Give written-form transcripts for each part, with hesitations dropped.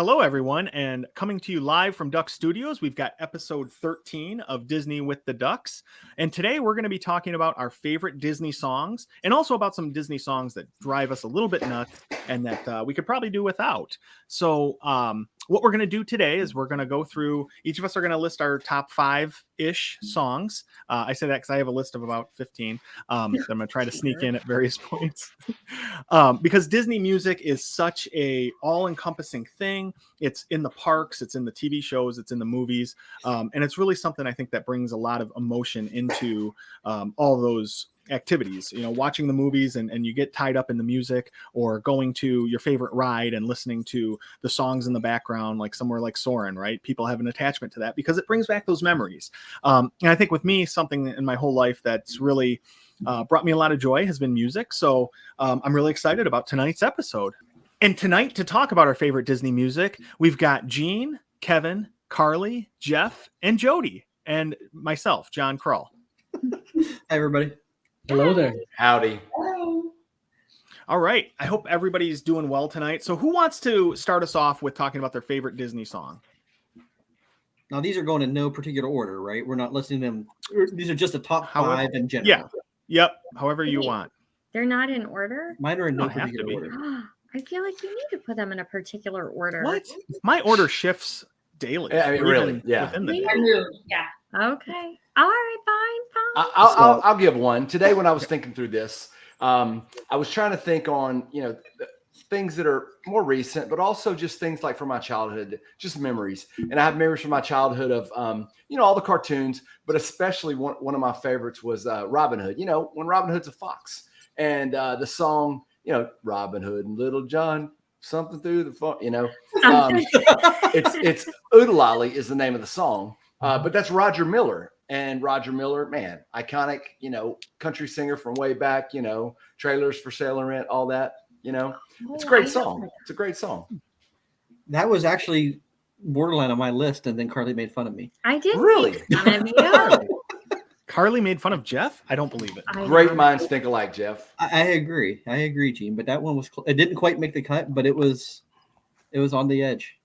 Hello, everyone, and coming to you live from Duck Studios, we've got episode 13 of Disney with the Ducks. And today we're going to be talking about our favorite Disney songs and also about some Disney songs that drive us a little bit nuts and that we could probably do without. So what we're going to do today is we're going to go through, each of us are going to list our top 5-ish songs. I say that because I have a list of about 15 that I'm going to try to sneak in at various points. Because Disney music is such a all-encompassing thing. It's in the parks, it's in the TV shows, it's in the movies, and it's really something I think that brings a lot of emotion into all those activities. You know, watching the movies and you get tied up in the music, or going to your favorite ride and listening to the songs in the background, like somewhere like Soarin', right? People have an attachment to that because it brings back those memories. And I think with me, something in my whole life that's really brought me a lot of joy has been music. So I'm really excited about tonight's episode. And tonight, to talk about our favorite Disney music, we've got Gene, Kevin, Carly, Jeff, and Jodie, and myself, John Krull. Hi, everybody. Hello there. Howdy. Hello. All right. I hope everybody's doing well tonight. So who wants to start us off with talking about their favorite Disney song? Now, these are going in no particular order, right? We're not listing them. These are just the top 5 in general. Yeah. Yep. However you want. They're not in order? Mine are in no Don't have to particular be. order. I feel like you need to put them in a particular order. What? My order shifts daily. Yeah, I mean, or even really, yeah. within the day. I knew, yeah. Okay. All right, fine. I'll give one. Today, when I was thinking through this, I was trying to think on, things that are more recent, but also just things like from my childhood, just memories. And I have memories from my childhood of, all the cartoons, but especially one of my favorites was Robin Hood. You know, when Robin Hood's a fox, and the song, Robin Hood and Little John, something through the phone, it's Oodalolly is the name of the song, but that's Roger Miller. And Roger Miller, man, iconic, country singer from way back, Trailers for Sale and Rent, all that, it's a great song. It's a great song. That was actually borderline on my list, and then Carly made fun of me. I did. Really? Carly made fun of Jeff? I don't believe it. Great minds think alike, Jeff. I agree. I agree, Gene. But that one was. It didn't quite make the cut, but it was on the edge.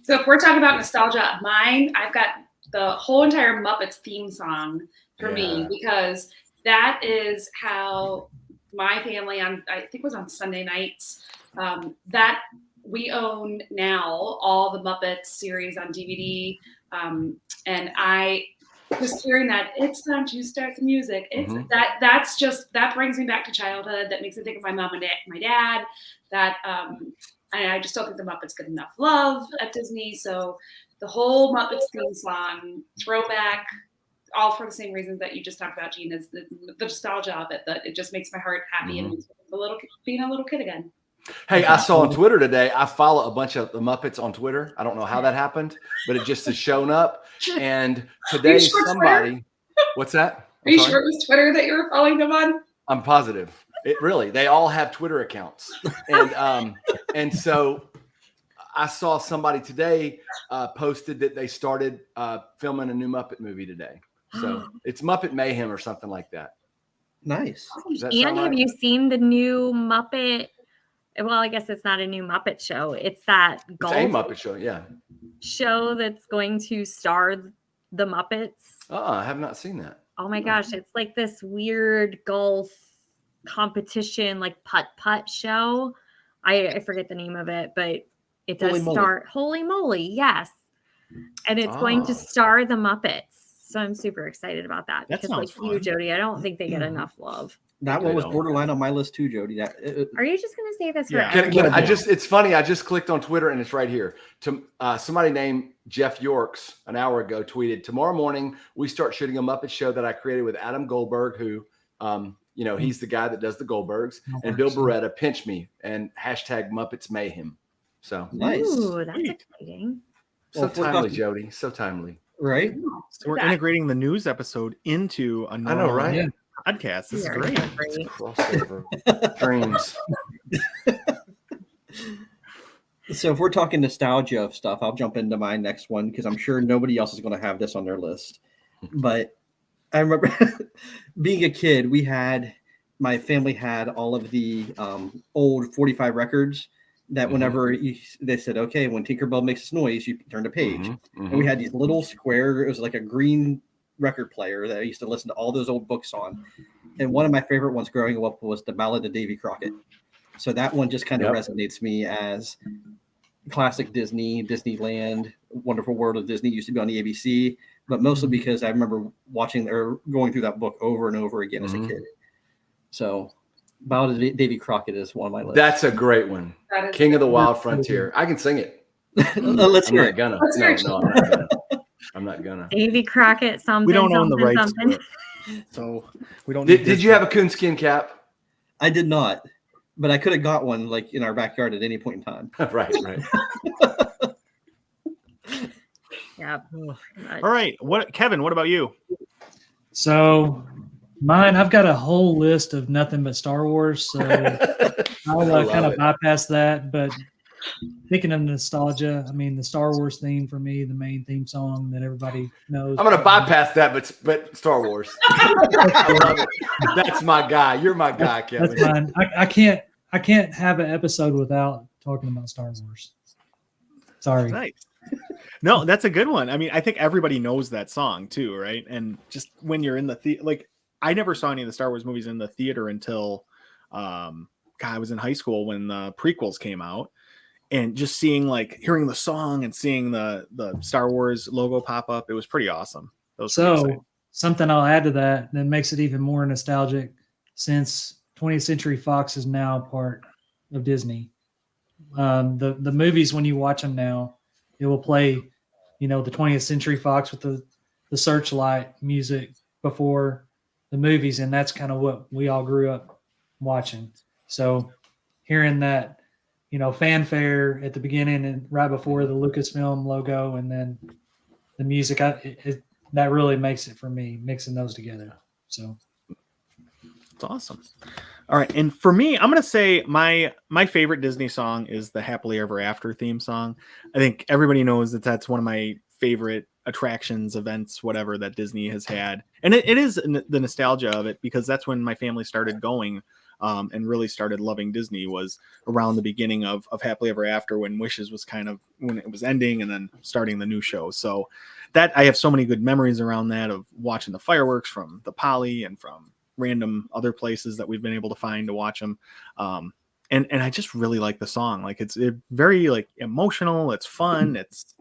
So if we're talking about nostalgia of mine, I've got the whole entire Muppets theme song for me, because that is how my family I think it was on Sunday nights, that we own now all the Muppets series on DVD. And I just hearing that it's time to start the music. It's that brings me back to childhood. That makes me think of my mom and my dad. That I just don't think the Muppets get enough love at Disney. So the whole Muppets theme song, throwback, all for the same reasons that you just talked about, Gene, is the nostalgia of it. That it just makes my heart happy and makes me being a little kid again. Hey, I saw on Twitter today, I follow a bunch of the Muppets on Twitter. I don't know how that happened, but it just has shown up. And today somebody, what's that? Are you sure it was Twitter that you were following them on? I'm positive. They all have Twitter accounts. And so I saw somebody today posted that they started filming a new Muppet movie today. So it's Muppet Mayhem or something like that. Nice. And have you seen the new Muppet? Well, I guess it's not a new Muppet show. It's that golf Muppet show, yeah. Show that's going to star the Muppets. Oh, I have not seen that. Oh my gosh, it's like this weird golf competition, like putt show. I forget the name of it, but it does star Holy Moly, yes. And it's going to star the Muppets. So I'm super excited about that. Because like fun. You, Jodie, I don't think they get enough love. That one was borderline on my list too, Jodie. Are you just going to say this? Yeah. It's funny. I just clicked on Twitter and it's right here. Somebody named Jeff Yorks an hour ago tweeted, tomorrow morning, we start shooting a Muppet show that I created with Adam Goldberg, who, he's the guy that does the Goldbergs, and Bill Beretta, pinch me, and hashtag Muppets Mayhem. So nice. Ooh, that's exciting. So timely, Jodie. So timely. Right? So we're integrating the news episode into a normal podcast. This is great. Crossover dreams. So if we're talking nostalgia of stuff, I'll jump into my next one because I'm sure nobody else is going to have this on their list. But I remember being a kid, my family had all of the old 45 records, that whenever they said, okay, when Tinkerbell makes a noise, you turn a page. And we had these little square, it was like a green record player that I used to listen to all those old books on. And one of my favorite ones growing up was The Ballad of Davy Crockett. So that one just kind of resonates me as classic Disney, Disneyland, Wonderful World of Disney used to be on the ABC, but mostly because I remember watching or going through that book over and over again as a kid. So Ballad of Davy Crockett is one of my lists. That's a great one. King of the Wild Frontier. I can sing it. Let's hear it. No, I'm not gonna. I'm not gonna. Davy Crockett, something. We don't own the rights something. to it, so we don't. Did you have a coonskin cap? I did not, but I could have got one like in our backyard at any point in time. Right. Yeah. All right. Kevin? What about you? So mine, I've got a whole list of nothing but Star Wars. So I'll kind of bypass that. But thinking of nostalgia, I mean, the Star Wars theme for me, the main theme song that everybody knows. I'm going to bypass that, but Star Wars. I love it. That's my guy. You're my guy, Kevin. That's mine. I can't have an episode without talking about Star Wars. Sorry. Nice. No, that's a good one. I mean, I think everybody knows that song too, right? And just when you're in the theater, like I never saw any of the Star Wars movies in the theater until I was in high school when the prequels came out, and just hearing the song and seeing the Star Wars logo pop up, it was pretty awesome. So something I'll add to that makes it even more nostalgic, since 20th Century Fox is now part of Disney. The movies, when you watch them now, it will play, the 20th Century Fox with the Searchlight music before the movies, and that's kind of what we all grew up watching. So hearing that, fanfare at the beginning and right before the Lucasfilm logo, and then the music, that really makes it for me, mixing those together. So it's awesome. All right, and for me, I'm gonna say my favorite Disney song is the Happily Ever After theme song. I think everybody knows that's one of my favorite attractions, events, whatever that Disney has had, and it is the nostalgia of it, because that's when my family started going and really started loving Disney, was around the beginning of Happily Ever After, when Wishes was kind of when it was ending and then starting the new show. So that I have so many good memories around that, of watching the fireworks from the Poly and from random other places that we've been able to find to watch them. And I just really like the song. Like it's very like emotional. It's fun. It's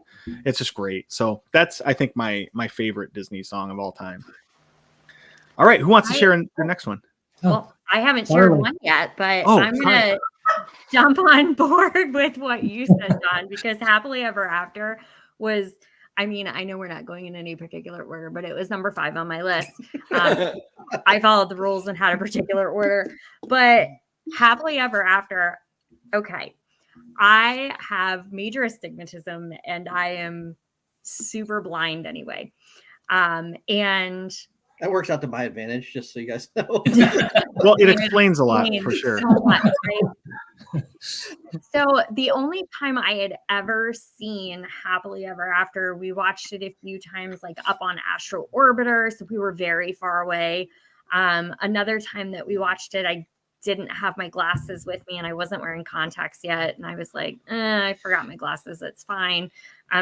just great. So that's, I think, my favorite Disney song of all time. All right. Who wants to share the next one? Well, I haven't shared one yet, but I'm going to jump on board with what you said, Don, because Happily Ever After was, I mean, I know we're not going in any particular order, but it was number 5 on my list. I followed the rules and had a particular order, but Happily Ever After. Okay. I have major astigmatism and I am super blind anyway. And that works out to my advantage, just so you guys know. Well, it explains a lot for sure. So much, right? So the only time I had ever seen Happily Ever After, we watched it a few times, like up on Astro Orbiter, so we were very far away. Another time that we watched it, I didn't have my glasses with me and I wasn't wearing contacts yet, and I was like, I forgot my glasses, it's fine.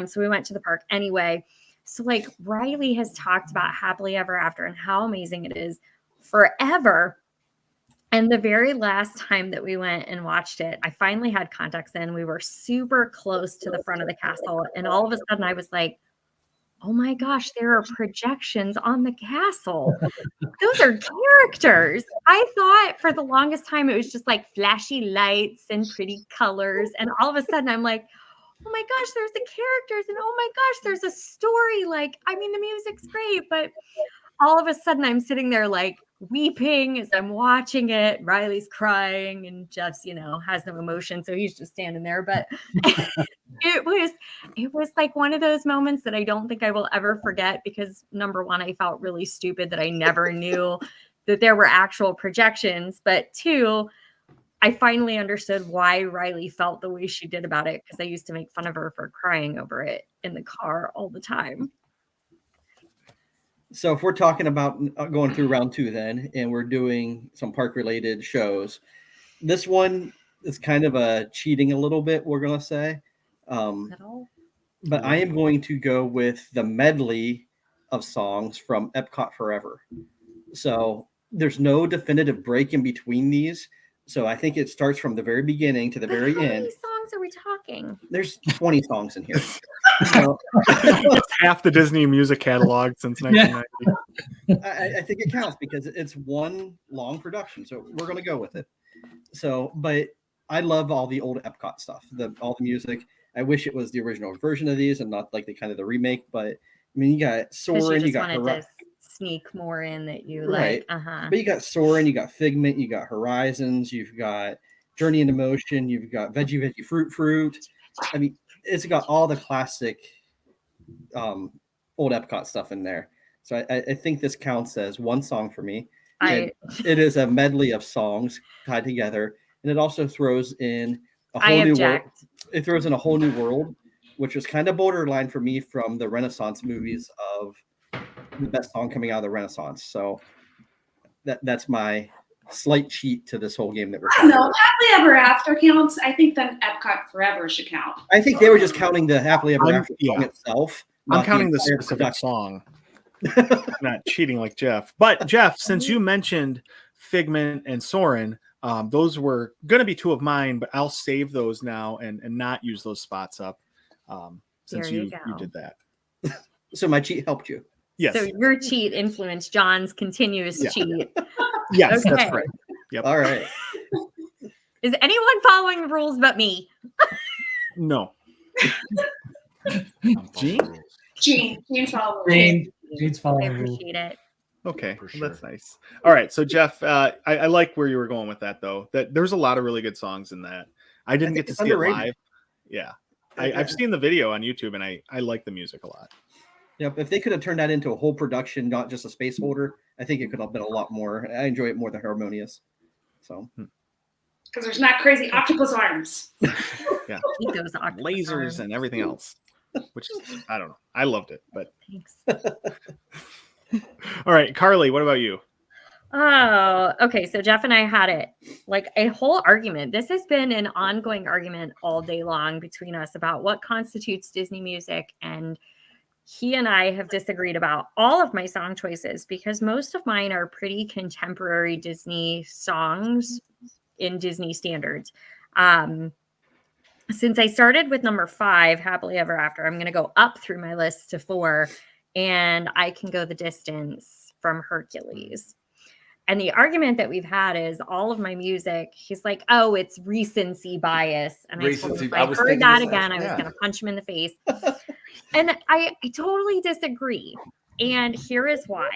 So we went to the park anyway. So like Riley has talked about Happily Ever After and how amazing it is forever. And the very last time that we went and watched it, I finally had contacts in. We were super close to the front of the castle. And all of a sudden I was like, oh my gosh, there are projections on the castle. Those are characters. I thought for the longest time it was just like flashy lights and pretty colors. And all of a sudden I'm like, oh my gosh, there's the characters. And oh my gosh, there's a story. Like, I mean, the music's great, but all of a sudden I'm sitting there like weeping as I'm watching it. Riley's crying and Jeff's, has no emotion. So he's just standing there. But it was like one of those moments that I don't think I will ever forget, because number one, I felt really stupid that I never knew that there were actual projections. But two, I finally understood why Riley felt the way she did about it, because I used to make fun of her for crying over it in the car all the time. So if we're talking about going through round 2 then, and we're doing some park related shows, this one it's kind of a cheating a little bit, we're gonna say. But I am going to go with the medley of songs from Epcot Forever. So there's no definitive break in between these. So I think it starts from the very beginning to the very how end. How many songs are we talking? There's 20 songs in here. So, it's half the Disney music catalog since 1990. I think it counts because it's one long production. So we're going to go with it. So, but I love all the old Epcot stuff, all the music. I wish it was the original version of these and not like the remake. But I mean, you got Soarin', you got to sneak more in that you right. like. But you got Soarin', you got Figment, you got Horizons, you've got Journey into Motion, you've got Veggie Fruit. I mean, it's got all the classic old Epcot stuff in there. So I think this counts as one song for me. It is a medley of songs tied together, and it also throws in a whole new world. It throws in a whole new world, which was kind of borderline for me from the Renaissance movies of the best song coming out of the Renaissance. So that's my slight cheat to this whole game that we're I don't know. Happily Ever After counts. I think then Epcot Forever should count. I think they were just counting the Happily Ever After song itself. I'm counting the specific song. Not cheating like Jeff. But Jeff, since you mentioned Figment and Soarin', those were going to be two of mine, but I'll save those now and not use those spots up since you did that. So my cheat helped you. Yes. So your cheat influenced John's continuous cheat. Yes, okay. That's correct. Yep. All right. Is anyone following the rules but me? No. Gene's following. Gene's following. I appreciate it. Okay, well, that's nice. All right, so Jeff, I like where you were going with that, though. That there's a lot of really good songs in that. I didn't get to see it live. Yeah, I've seen the video on YouTube, and I like the music a lot. Yep, if they could have turned that into a whole production, not just a space holder, I think it could have been a lot more. I enjoy it more than Harmonious. So, because there's not crazy octopus arms. Yeah, those lasers arms. And everything else, which is, I don't know. I loved it, but thanks. All right, Carly, what about you? Oh, okay. So Jeff and I had it like a whole argument. This has been an ongoing argument all day long between us about what constitutes Disney music. And he and I have disagreed about all of my song choices because most of mine are pretty contemporary Disney songs in Disney standards. Since I started with number 5, Happily Ever After, I'm going to go up through my list to 4. And I Can Go the Distance from Hercules. And the argument that we've had is all of my music, he's like, oh, it's recency bias. And I told him, if I heard that again, I was going to punch him in the face. And I totally disagree. And here is why.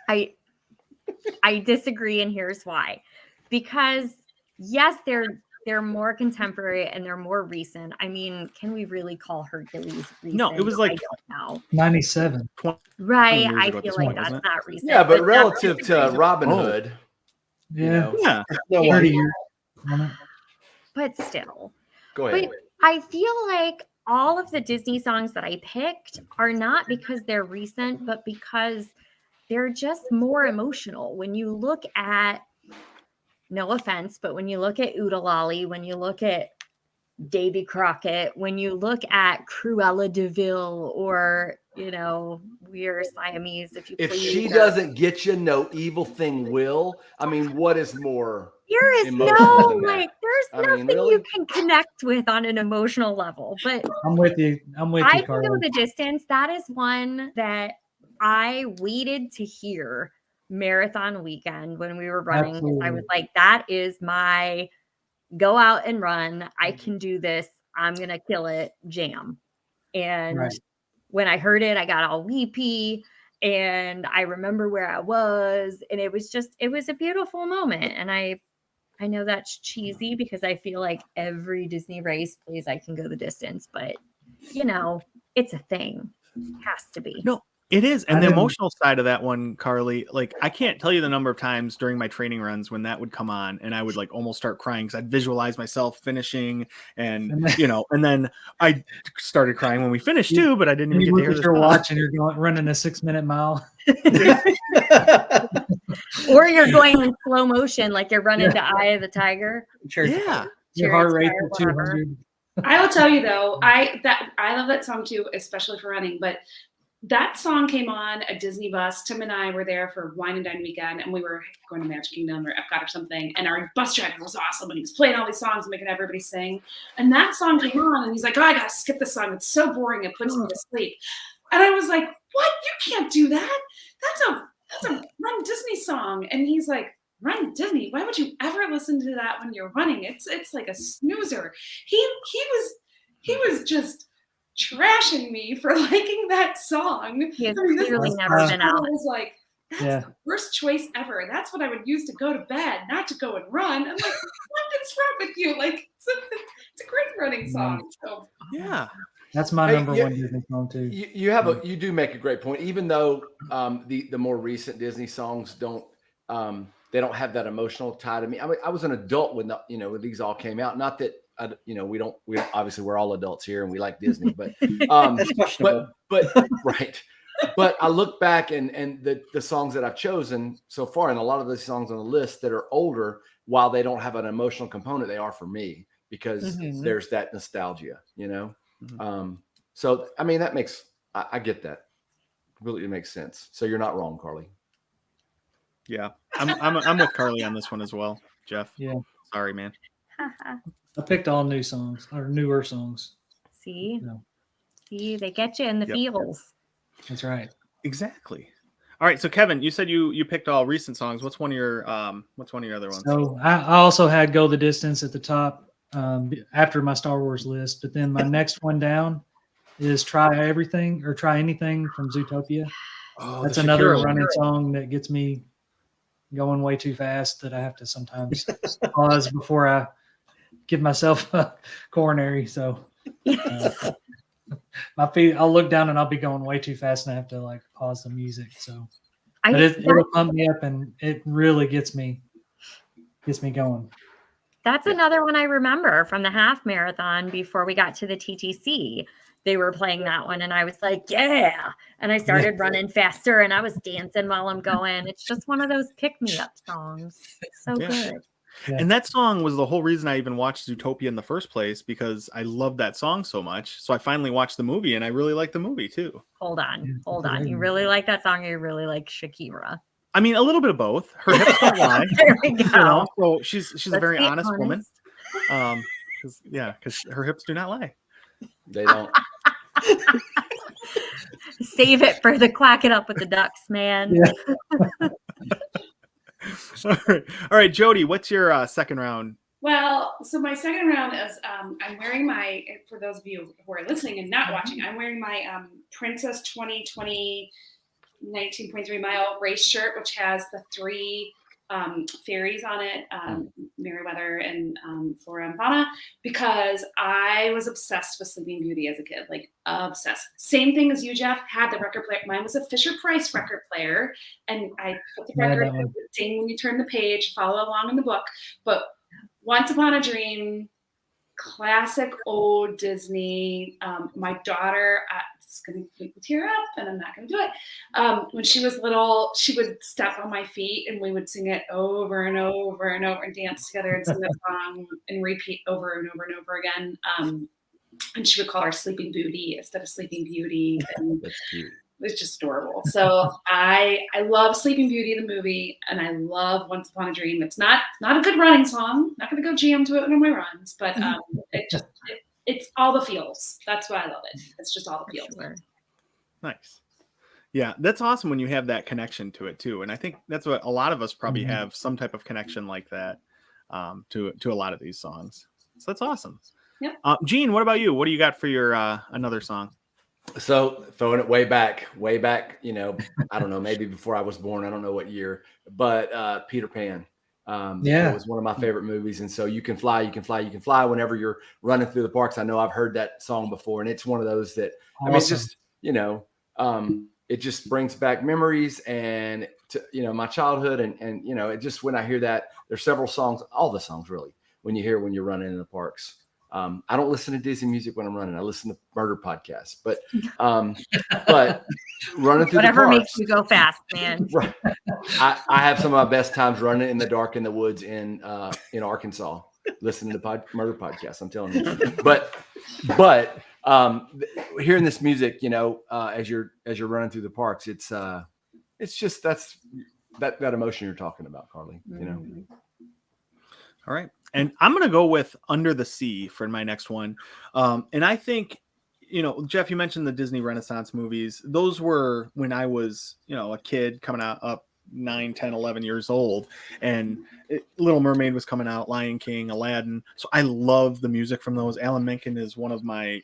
I disagree, and here's why. Because, yes, they're more contemporary and they're more recent. I mean, can we really call Hercules recent? No, it was like 97. Right. I feel like that's not recent. Yeah, but relative to Robin Hood. Yeah. Yeah. 30 years. But still. Go ahead. But I feel like all of the Disney songs that I picked are not because they're recent, but because they're just more emotional. When you look at, no offense, but when you look at Oodalolly, when you look at Davy Crockett, when you look at Cruella de Vil, or, you know, We're Siamese, if she doesn't get you, no evil thing will. I mean, what is more? There is no, like, there's nothing you can connect with on an emotional level. But I'm with you. I Can Go the Distance. That is one that I waited to hear marathon weekend when we were running. Absolutely. I was like, that is my go out and run. I can do this. I'm going to kill it jam. And when I heard it, I got all weepy and I remember where I was. And it was a beautiful moment. And I know that's cheesy because I feel like every Disney race plays I Can Go the Distance, but you know, it's a thing. It has to be. No, it is. And the emotional side of that one, Carly, like I can't tell you the number of times during my training runs when that would come on and I would like almost start crying because I'd visualize myself finishing and you know, and then I started crying when we finished too, but I didn't even get to hear this. Your watch and you're running a 6-minute mile. Or you're going in slow motion like you're running to Eye of the Tiger. Cherry Yeah. Your heart rate Cherry at Fire, whatever. 200. I will tell you though, I love that song too, especially for running. But that song came on a Disney bus. Tim and I were there for Wine and Dine weekend, and we were going to Magic Kingdom or Epcot or something. And our bus driver was awesome, and he was playing all these songs and making everybody sing. And that song came on, and he's like, "Oh, I gotta skip this song. It's so boring. It puts me to sleep." And I was like, "What? You can't do that. That's a Run Disney song." And he's like, "Run Disney? Why would you ever listen to that when you're running? It's like a snoozer." He was just trashing me for liking that song. He has I mean, this clearly was never first been time out. I was like, that's the worst choice ever. That's what I would use to go to bed, not to go and run. I'm like, what is wrong with you? Like, it's a great running song. So Yeah. That's my number one Disney song too. You do make a great point. Even though the more recent Disney songs don't they don't have that emotional tie to me. I mean, I was an adult when when these all came out. Not that we obviously we're all adults here and we like Disney, but That's questionable. but right. But I look back and the songs that I've chosen so far, and a lot of the songs on the list that are older, while they don't have an emotional component, they are for me because there's that nostalgia, So I mean, that makes I get that. Really, it makes sense. So you're not wrong, Carly. Yeah, I'm with Carly on this one as well, Jeff. Yeah. Sorry, man. I picked all new songs or newer songs. See? No. See, they get you in the feels. That's right. Exactly. All right, so Kevin, you said you picked all recent songs. What's one of your other ones? So I also had Go the Distance at the top after my Star Wars list, but then my next one down is Try Everything or Try Anything from Zootopia. Oh, that's another running song that gets me going way too fast that I have to sometimes pause before I give myself a coronary. So my feet, I'll look down and I'll be going way too fast and I have to like pause the music. So it'll pump me up and it really gets me going. That's another one I remember from the half marathon before we got to the TTC. They were playing that one and I was like, yeah. And I started running faster and I was dancing while I'm going. It's just one of those pick-me-up songs. So good. Yeah. And that song was the whole reason I even watched Zootopia in the first place, because I loved that song so much. So I finally watched the movie and I really like the movie too. Hold on. You really like that song or you really like Shakira? I mean, a little bit of both. Her hips don't lie. There we go. So she's a very honest woman. Because her hips do not lie. They don't. Save it for the Quack It Up with the Ducks, man. Yeah. All right, Jodie, what's your second round? Well, so my second round is I'm wearing my, for those of you who are listening and not watching, I'm wearing my Princess 2020 19.3 mile race shirt, which has the three fairies on it, Merryweather and Flora and Fauna, because I was obsessed with Sleeping Beauty as a kid, like obsessed. Same thing as you, Jeff, had the record player. Mine was a Fisher-Price record player, and I put the record, sing when you turn the page, follow along in the book. But Once Upon a Dream, classic old Disney. My daughter, it's going to make me tear up, and I'm not going to do it. When she was little, she would step on my feet, and we would sing it over and over and over, and dance together and sing that song and repeat over and over and over again. And she would call her Sleeping Beauty instead of Sleeping Beauty. And That's cute. It's just adorable. So I love Sleeping Beauty, the movie, and I love Once Upon a Dream. It's not a good running song. Not going to go jam to it on my runs, but it's all the feels. That's why I love it. It's just all the feels. Sure. Nice. Yeah, that's awesome when you have that connection to it too. And I think that's what a lot of us probably have, some type of connection like that to a lot of these songs. So that's awesome. Yep. Gene, what about you? What do you got for your another song? So throwing it way back, I don't know, maybe before I was born, I don't know what year, but Peter Pan. It was one of my favorite movies. And so you can fly whenever you're running through the parks. I know I've heard that song before, and it's one of those that, awesome. I mean, it's just, it just brings back memories and my childhood. And, it just, when I hear that, there's several songs, all the songs really, when you're running in the parks. I don't listen to Disney music when I'm running. I listen to murder podcasts, but running through whatever the parks, makes you go fast, man. Right. I have some of my best times running in the dark in the woods in Arkansas. listening to murder podcasts. I'm telling you. But hearing this music, as you're running through the parks, it's just that emotion you're talking about, Carly. All right. And I'm going to go with Under the Sea for my next one. And I think, Jeff, you mentioned the Disney Renaissance movies. Those were when I was, a kid coming up 9, 10, 11 years old. And Little Mermaid was coming out, Lion King, Aladdin. So I love the music from those. Alan Menken is one of my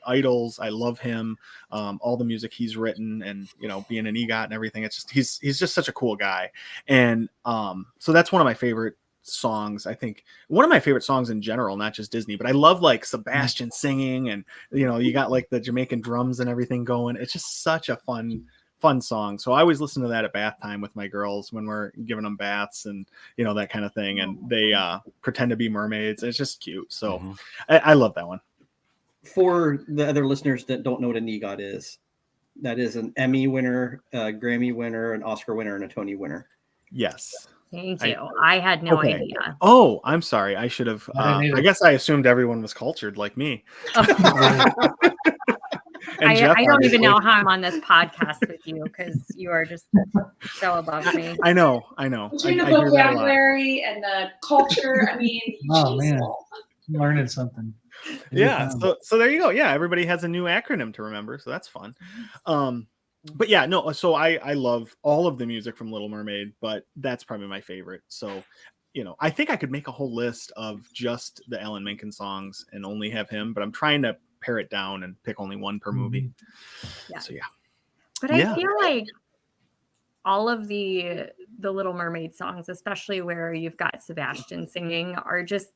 idols. I love him. All the music he's written and, being an EGOT and everything. It's just, he's just such a cool guy. And so that's one of my favorite songs. I think one of my favorite songs in general, not just Disney, but I love Sebastian singing and you got the Jamaican drums and everything going. It's just such a fun song. So I always listen to that at bath time with my girls when we're giving them baths and that kind of thing, and they pretend to be mermaids. It's just cute. So I love that one. For the other listeners that don't know what an EGOT is, that is an Emmy winner, a Grammy winner, an Oscar winner, and a Tony winner. Yes. Thank you. I had no idea. Oh, I'm sorry. I should have. I guess I assumed everyone was cultured like me. I don't even know how I'm on this podcast with you because you are just so above me. I know. Between the vocabulary and the culture, I mean, oh man, I'm learning something. Yeah. So there you go. Yeah, everybody has a new acronym to remember, so that's fun. But yeah, no. So I love all of the music from Little Mermaid, but that's probably my favorite. So, I think I could make a whole list of just the Alan Menken songs and only have him, but I'm trying to pare it down and pick only one per movie. Yeah. So yeah. But I feel like all of the Little Mermaid songs, especially where you've got Sebastian singing, are just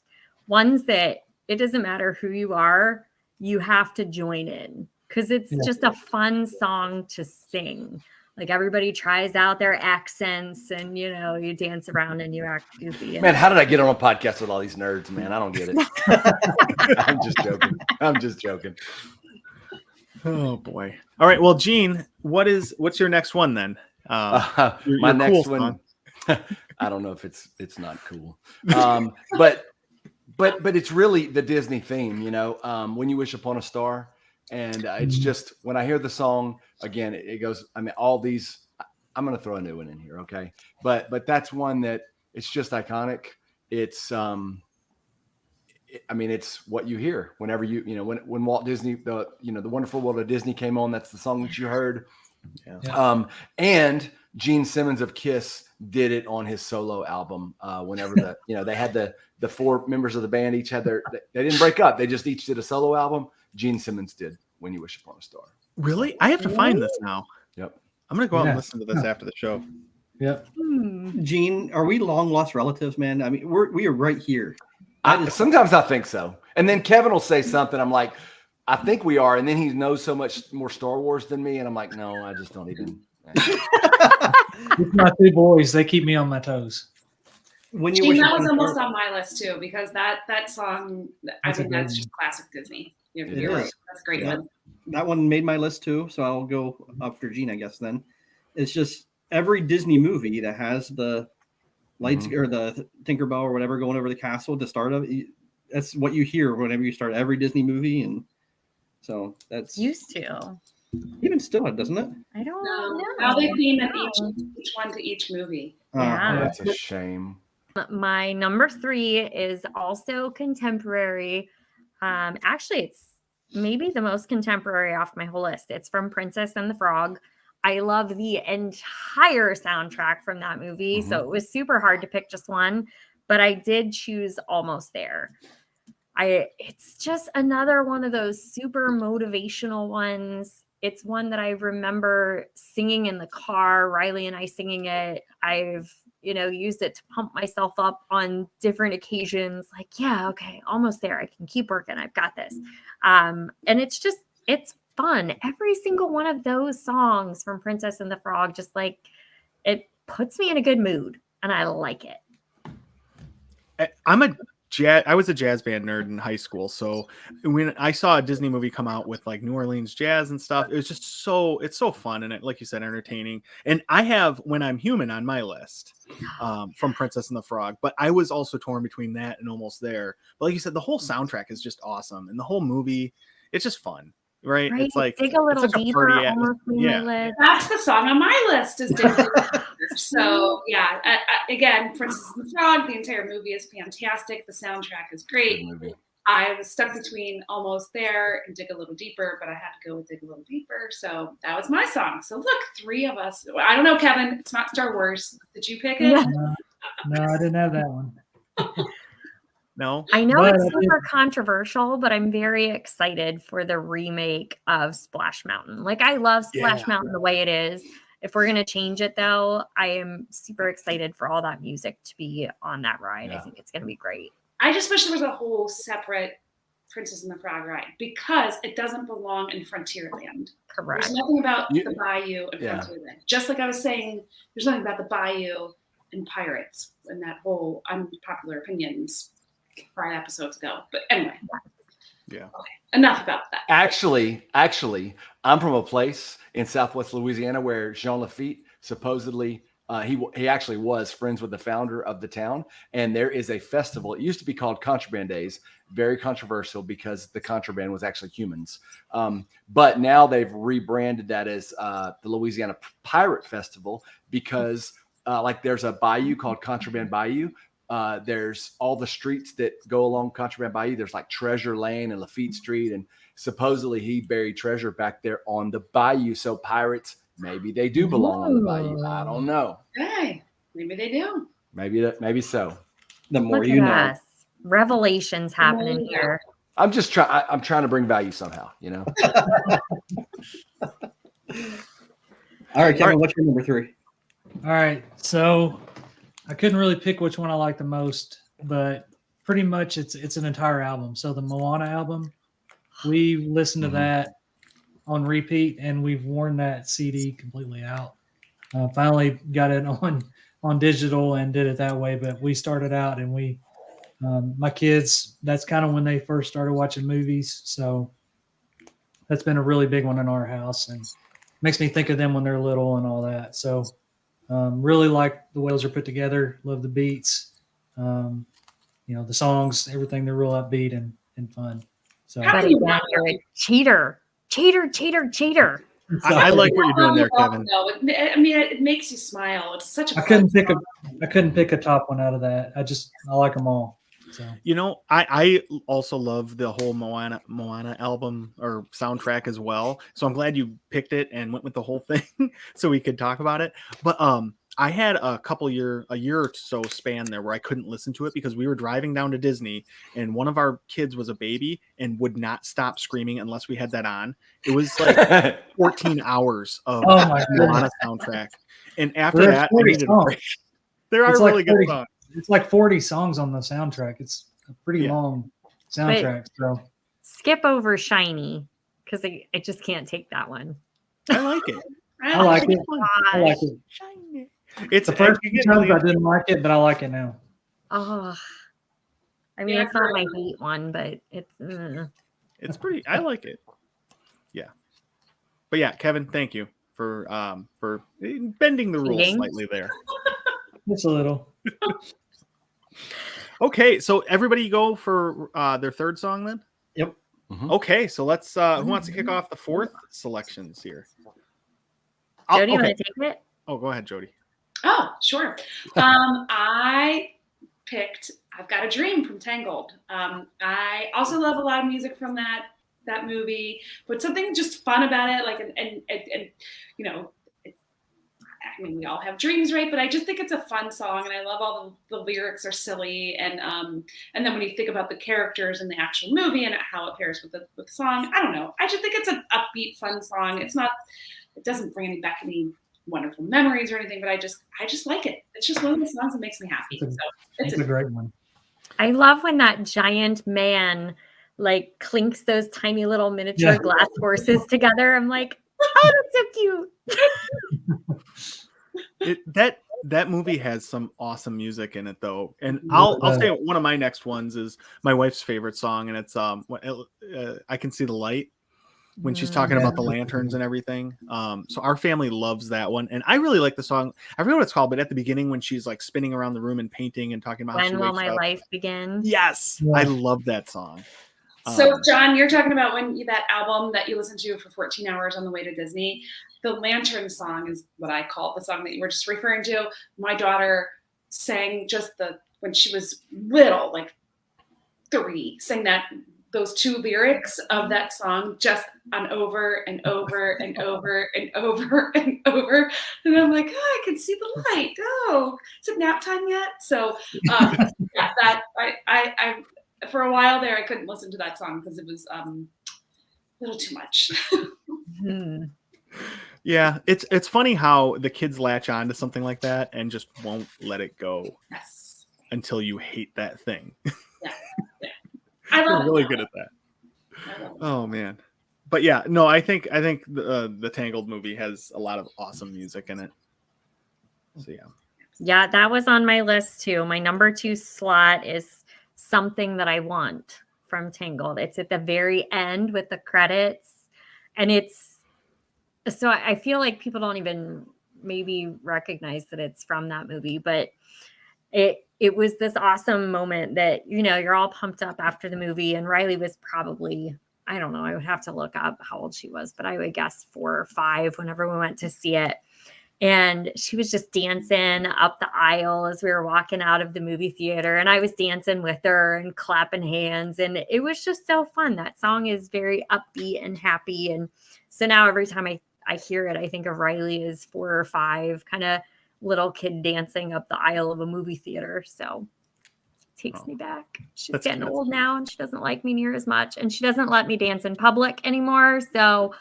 ones that it doesn't matter who you are, you have to join in because it's just a fun song to sing. Everybody tries out their accents and, you dance around and you act goofy. Man, how did I get on a podcast with all these nerds, man? I don't get it. I'm just joking. Oh boy. All right. Well, Gene, what's your next one then? My next one. I don't know if it's not cool. But it's really the Disney theme, When You Wish Upon a Star. And it's just, when I hear the song again, it goes, all these, I'm going to throw a new one in here. Okay. But that's one that it's just iconic. It's, it's what you hear whenever when Walt Disney, the Wonderful World of Disney came on, that's the song that you heard. Yeah. And Gene Simmons of Kiss did it on his solo album. Whenever they had the four members of the band each had they didn't break up. They just each did a solo album. Gene Simmons did When You Wish Upon a Star. Really? I have to find this now. Yep. I'm going to go out and listen to this after the show. Yep. Gene, are we long lost relatives, man? I mean, we are right here. Sometimes I think so. And then Kevin will say something. I'm like, I think we are. And then he knows so much more Star Wars than me. And I'm like, no, I just don't even. It's my two boys. They keep me on my toes. When Gene, that was almost on my list too, because that song, I think that's just classic Disney. You're right. That's a great one. That one made my list too, so I'll go after Gene, I guess. Then it's just every Disney movie that has the lights or the Tinkerbell or whatever going over the castle to start of. That's what you hear whenever you start every Disney movie, and so that's used to. Even still, doesn't it? I don't know. Now they theme in each one to each movie. Yeah, that's a shame. My number 3 is also contemporary. Actually, it's maybe the most contemporary off my whole list. It's from Princess and the Frog. I love the entire soundtrack from that movie. So it was super hard to pick just one, but I did choose Almost There. It's just another one of those super motivational ones. It's one that I remember singing in the car, Riley and I singing it. I've used it to pump myself up on different occasions. Like, yeah, okay, almost there. I can keep working. I've got this. And it's fun. Every single one of those songs from Princess and the Frog, just it puts me in a good mood and I like it. I'm a I was a jazz band nerd in high school, so when I saw a Disney movie come out with like New Orleans jazz and stuff, it was just it's so fun and like you said, entertaining. And I have When I'm Human on my list from Princess and the Frog, but I was also torn between that and Almost There. But like you said, the whole soundtrack is just awesome, and the whole movie, it's just fun. Right? It's like Dig a Little Deeper. Almost yeah. my list. That's the song on my list. Is Dig a Little Deeper. So yeah, again, Princess and the Frog. The entire movie is fantastic. The soundtrack is great. I was stuck between Almost There and Dig a Little Deeper, but I had to go with Dig a Little Deeper. So that was my song. So look, 3 of us. I don't know, Kevin. It's not Star Wars. Did you pick it? No, I didn't have that one. No, I know it's super controversial, but I'm very excited for the remake of Splash Mountain. Like, I love Splash Mountain the way it is. If we're going to change it, though, I am super excited for all that music to be on that ride. I think it's going to be great. I just wish there was a whole separate Princess and the Frog ride because it doesn't belong in Frontierland. Correct. There's nothing about the Bayou and Frontierland. Just like I was saying, there's nothing about the Bayou and Pirates and that whole unpopular opinions 5 episodes ago. But anyway. Yeah. Okay. Enough about that. Actually, I'm from a place in Southwest Louisiana where Jean Lafitte supposedly he actually was friends with the founder of the town, and there is a festival. It used to be called Contraband Days, very controversial because the contraband was actually humans. But now they've rebranded that as the Louisiana Pirate Festival because like there's a bayou called Contraband Bayou. There's all the streets that go along Contraband Bayou. There's like Treasure Lane and Lafitte Street, and supposedly he buried treasure back there on the bayou. So pirates, maybe they do belong on the bayou. I don't know. Hey, maybe they do. Maybe so. The more Look you know. at us. Revelations happening here. I'm just trying. I'm trying to bring value somehow. You know. All right, Kevin, what's your number 3? All right, so I couldn't really pick which one I like the most, but pretty much it's an entire album. So the Moana album, we listened to that on repeat, and we've worn that CD completely out. Finally got it on digital and did it that way. But we started out, and we my kids, that's kind of when they first started watching movies. So that's been a really big one in our house, and makes me think of them when they're little and all that. So really like the way those are put together. Love the beats, the songs, everything. They're real upbeat and fun. So But again, you're a cheater. I like what you're doing there, Kevin. No, I mean, it makes you smile. It's such a. I couldn't pick a top one out of that. I like them all. So I also love the whole Moana album or soundtrack as well. So I'm glad you picked it and went with the whole thing so we could talk about it. But I had a year or so span there where I couldn't listen to it because we were driving down to Disney and one of our kids was a baby and would not stop screaming unless we had that on. It was like 14 hours of Moana soundtrack. And after that, I needed a break. There are really good songs. It's like 40 songs on the soundtrack. It's a pretty long soundtrack. So skip over Shiny because I just can't take that one. I like it. I like it. I like it. Shiny. It's the first few times I didn't like it, but I like it now. Oh, I mean, it's not my hate one, but it's pretty. I like it. Yeah, but yeah, Kevin, thank you for bending the rules slightly there. Just a little. Okay, so everybody go for their third song then. Yep. Mm-hmm. Okay, so let's. Who wants to kick off the 4th selections here? Jodie, you want to take it? Oh, go ahead, Jodie. Oh, sure. I picked "I've Got a Dream" from Tangled. I also love a lot of music from that movie, but something just fun about it, like and I mean, we all have dreams, right? But I just think it's a fun song, and I love all the lyrics are silly, and then when you think about the characters in the actual movie and how it pairs with the song, I don't know. I just think it's an upbeat, fun song. It doesn't bring back any wonderful memories or anything, but I just like it. It's just one of the songs that makes me happy. It's a great one. I love when that giant man like clinks those tiny little miniature glass horses together. I'm like, oh, that's so cute. That movie has some awesome music in it, though, and Really I'll does. say one of my next ones is my wife's favorite song, and it's I Can See the Light, when she's talking Yeah. about the lanterns and everything. So our family loves that one, and I really like the song. I forget what it's called, but at the beginning when she's like spinning around the room and painting and talking about how she When will wakes my up. life begin? Yes, Yeah. I love that song. So, John, you're talking about that album that you listened to for 14 hours on the way to Disney. The Lantern song is what I call the song that you were just referring to. My daughter sang when she was little, like 3, sang those 2 lyrics of that song just on over and over and over and over and over. And I'm like, oh, I can see the light. Oh, is it nap time yet? So, yeah, that I for a while there, I couldn't listen to that song because it was a little too much. Yeah, it's funny how the kids latch on to something like that and just won't let it go Yes. until you hate that thing. Yeah. I love They're really it. good at that. I love it. Oh man, but yeah, no, I think the Tangled movie has a lot of awesome music in it. So yeah. Yeah, that was on my list too. My number 2 slot is Something That I Want from Tangled. It's at the very end with the credits. And so I feel like people don't even maybe recognize that it's from that movie, but it was this awesome moment that, you're all pumped up after the movie. And Riley was probably, I don't know, I would have to look up how old she was, but I would guess 4 or 5 whenever we went to see it. And she was just dancing up the aisle as we were walking out of the movie theater. And I was dancing with her and clapping hands. And it was just so fun. That song is very upbeat and happy. And so now every time I hear it, I think of Riley as 4 or 5, kind of little kid dancing up the aisle of a movie theater. So it takes me back. She's getting old now and she doesn't like me near as much. And she doesn't let me dance in public anymore. So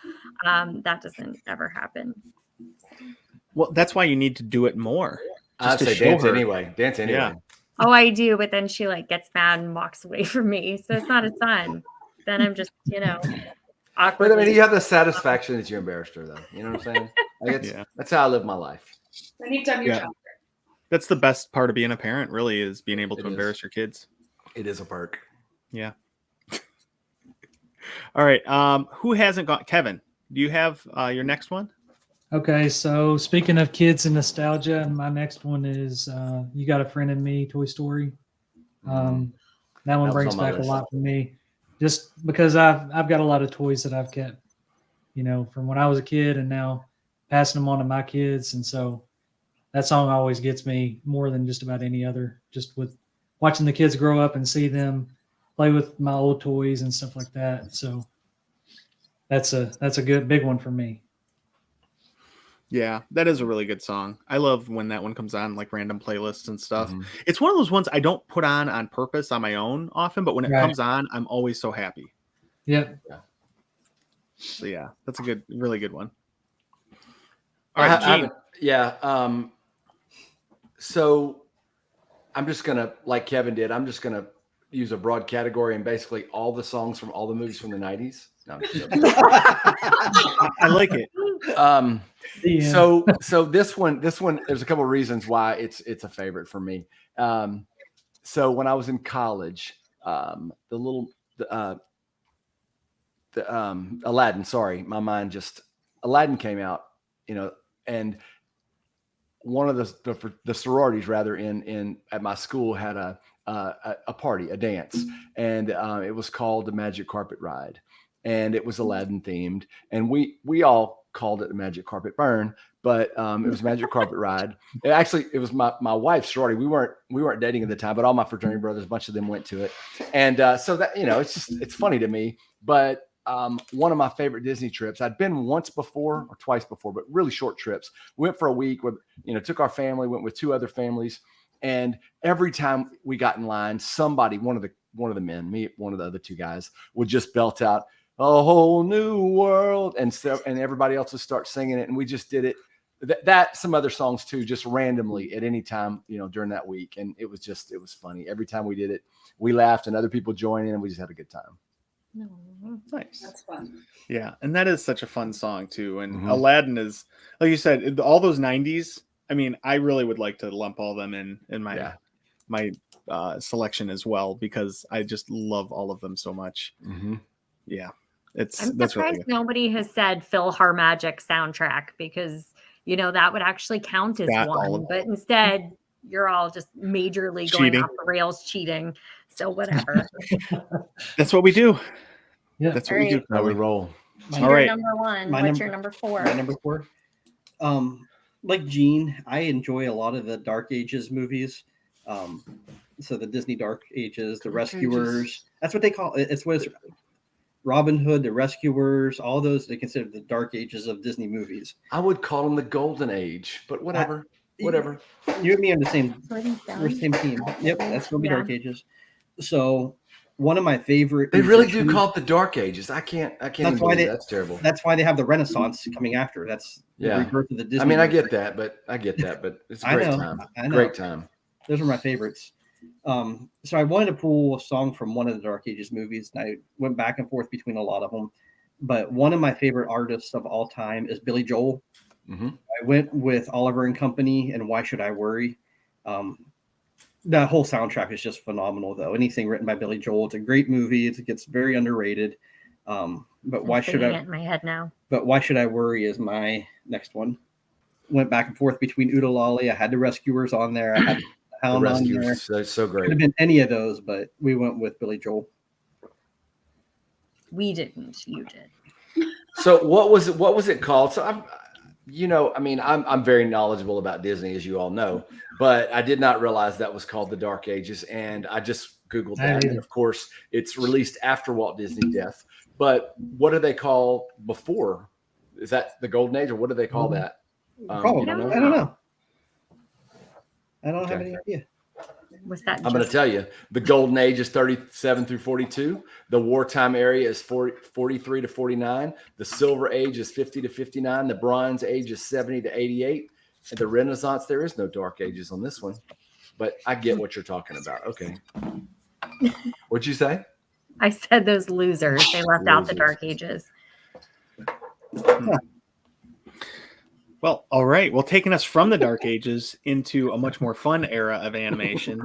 that doesn't ever happen. Well, that's why you need to do it more. I'd say dance anyway. Dance anyway. Yeah. Oh, I do, but then she gets mad and walks away from me. So it's not as fun. Then I'm just, awkward. But I mean, you have the satisfaction that you embarrassed her, though. You know what I'm saying? That's how I live my life. Anytime you're talking. That's the best part of being a parent, really, is being able to embarrass your kids. It is a perk. Yeah. All right. Who hasn't got Kevin? Do you have your next one? Okay, so speaking of kids and nostalgia, my next one is You Got a Friend in Me, Toy Story. That one brings back a lot for me, just because I've got a lot of toys that I've kept, from when I was a kid and now passing them on to my kids. And so that song always gets me more than just about any other, just with watching the kids grow up and see them play with my old toys and stuff like that. So that's a good big one for me. Yeah, that is a really good song. I love when that one comes on, like random playlists and stuff. It's one of those ones I don't put on purpose on my own often, but when it comes on, I'm always so happy. Yep. Yeah. So yeah, that's a really good one. All right, Gene. So I'm just gonna, like Kevin did, I'm just gonna use a broad category and basically all the songs from all the movies from the 90s. No, I like it. So this one, there's a couple of reasons why it's a favorite for me. So when I was in college, Aladdin, sorry, my mind just, Aladdin came out, and one of the sororities rather in at my school had a party, a dance, and it was called the Magic Carpet Ride, and it was Aladdin themed, and we all called it the Magic Carpet Burn, but it was Magic Carpet Ride. It was my wife's sorority. We weren't dating at the time, but all my fraternity brothers, a bunch of them went to it, and so that it's funny to me. But one of my favorite Disney trips, I'd been once before or twice before, but really short trips. We went for a week with, took our family, went with 2 other families. And every time we got in line, somebody, one of the men, me, one of the other 2 guys, would just belt out "A Whole New World," and everybody else would start singing it. And we just did it. That some other songs too, just randomly at any time, during that week. And it was funny. Every time we did it, we laughed and other people joined in and we just had a good time. No. Nice. That's fun. Yeah, and that is such a fun song too. And Aladdin is, like you said, all those 90s. I mean, I really would like to lump all them in my selection as well, because I just love all of them so much. Yeah, I'm that's surprised really nobody has said Phil Harmagic soundtrack, because that would actually count as Got all one, of but instead you're all just majorly going Cheating. off the rails, cheating. So whatever. That's what we do. Yeah. That's what we do. How we roll. Cheater All right. number one. My What's number- your number 4? My number 4. Like Gene, I enjoy a lot of the Dark Ages movies. So the Disney Dark Ages, the Rescuers. That's what they call it. It's Robin Hood, the Rescuers, all those they consider the Dark Ages of Disney movies. I would call them the Golden Age, but whatever. Whatever. You and me are the same. Sword and We're the same team. Yep, that's gonna be Dark Ages. So one of my favorite. They really do call it the Dark Ages. I can't. That's why that's terrible. That's why they have the Renaissance coming after. That's the rebirth of the Disney. I mean, I movie. get that, but it's a great time. I know. Great time. Those are my favorites. So I wanted to pull a song from one of the Dark Ages movies, and I went back and forth between a lot of them. But one of my favorite artists of all time is Billy Joel. I went with Oliver and Company and Why Should I Worry? That whole soundtrack is just phenomenal, though. Anything written by Billy Joel, it's a great movie. It gets very underrated. But Why Should I? It in my head now. But Why Should I Worry is my next one. Went back and forth between Oodalali. I had the Rescuers on there. I had the Hound on there. So great. Could have been any of those, but we went with Billy Joel. We didn't. You did. So what was it called? So I'm very knowledgeable about Disney, as you all know, but I did not realize that was called the Dark Ages, and I just Googled that. And of course, it's released after Walt Disney's death. But what do they call before? Is that the Golden Age, or what do they call that? Probably. I don't know. I don't have any idea. Was that? I'm going to tell you. The Golden Age is 37 through 42. The wartime area is 43 to 49. The Silver Age is 50 to 59. The Bronze Age is 70 to 88. And the Renaissance, there is no Dark Ages on this one. But I get what you're talking about. Okay. What'd you say? I said those losers. They left out the Dark Ages. Well, all right. Well, taking us from the Dark Ages into a much more fun era of animation,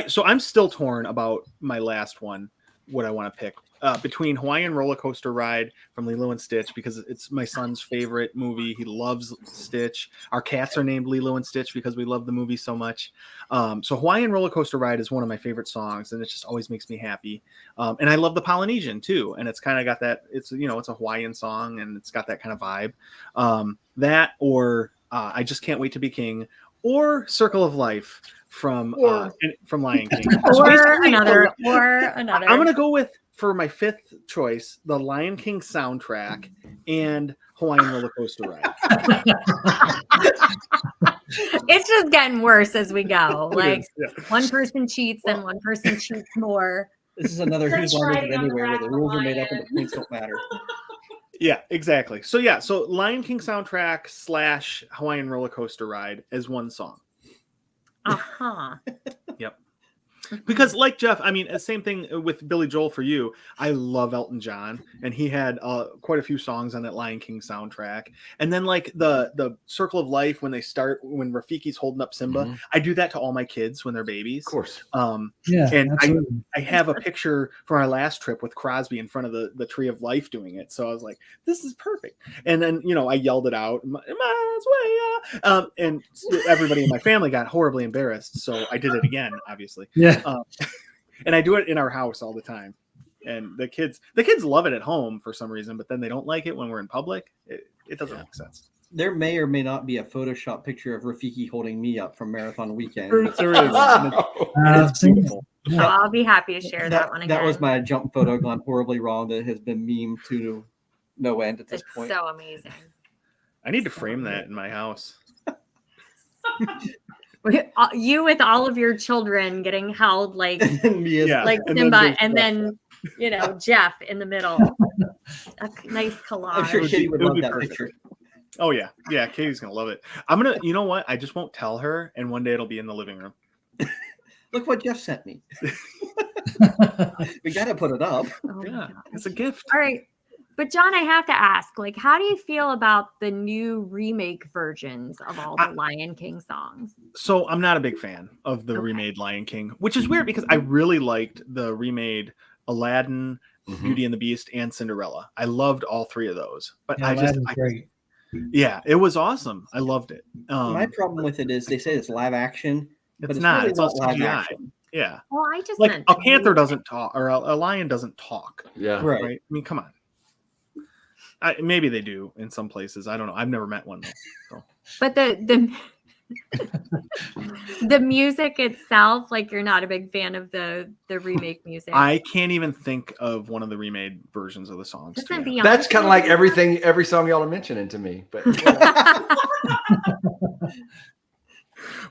so I'm still torn about my last one, what I want to pick, between Hawaiian Roller Coaster Ride from Lilo and Stitch, because it's my son's favorite movie. He loves Stitch. Our cats are named Lilo and Stitch because we love the movie so much. So Hawaiian Roller Coaster Ride is one of my favorite songs, and it just always makes me happy. And I love the Polynesian too, and it's kind of got that. It's it's a Hawaiian song, and it's got that kind of vibe. That or I Just Can't Wait to Be King, or Circle of Life from Lion King. or another. I'm gonna go with, for my fifth choice, the Lion King soundtrack and Hawaiian Roller Coaster Ride. It's just getting worse as we go. Like is, yeah. One person cheats, then one person cheats more. This is another Who's That's Longer right, Than on the Anywhere, where the rules are made up and the Ryan. points don't matter. Yeah, exactly. So Lion King soundtrack / Hawaiian Roller Coaster Ride as one song. Uh-huh. Yep. Because like Jeff, I mean, same thing with Billy Joel for you. I love Elton John, and he had quite a few songs on that Lion King soundtrack. And then like the Circle of Life, when Rafiki's holding up Simba, I do that to all my kids when they're babies. Of course. Yeah, and absolutely. I have a picture from our last trip with Crosby in front of the Tree of Life doing it. So I was like, this is perfect. And then, I yelled it out, and everybody in my family got horribly embarrassed. So I did it again, obviously. Yeah. And I do it in our house all the time. And the kids love it at home for some reason, but then they don't like it when we're in public. It doesn't make sense. There may or may not be a Photoshop picture of Rafiki holding me up from Marathon Weekend. There is. I've seen it. So I'll be happy to share that one again. That was my jump photo gone horribly wrong that has been memed to no end at this It's point. so amazing. I need to frame that in my house. You with all of your children getting held like Yeah. like And then Simba, there's and then Jeff in the middle. A nice collage. I'm sure Kitty would It would love be that perfect. picture. Oh yeah. Yeah, Katie's gonna love it. I'm gonna, you know what? I just won't tell her, and one day it'll be in the living room. Look what Jeff sent me. We got to put it up. Oh my Yeah, gosh. it's a gift. All right. But John, I have to ask, like, how do you feel about the new remake versions of all the Lion King songs? So I'm not a big fan of the remade Lion King, which is weird because I really liked the remade Aladdin, Beauty and the Beast, and Cinderella. I loved all three of those. But great. Yeah, it was awesome. I loved it. My problem with it is they say it's live action, but it's not. really It's all not live CGI. action. Yeah. Well, I just like meant a panther doesn't talk, or a lion doesn't talk. Yeah. Right. I mean, come on. Maybe they do in some places. I don't know. I've never met one though. So. But the the music itself, like, you're not a big fan of the remake music. I can't even think of one of the remade versions of the songs. That's kind of like every song y'all are mentioning to me. But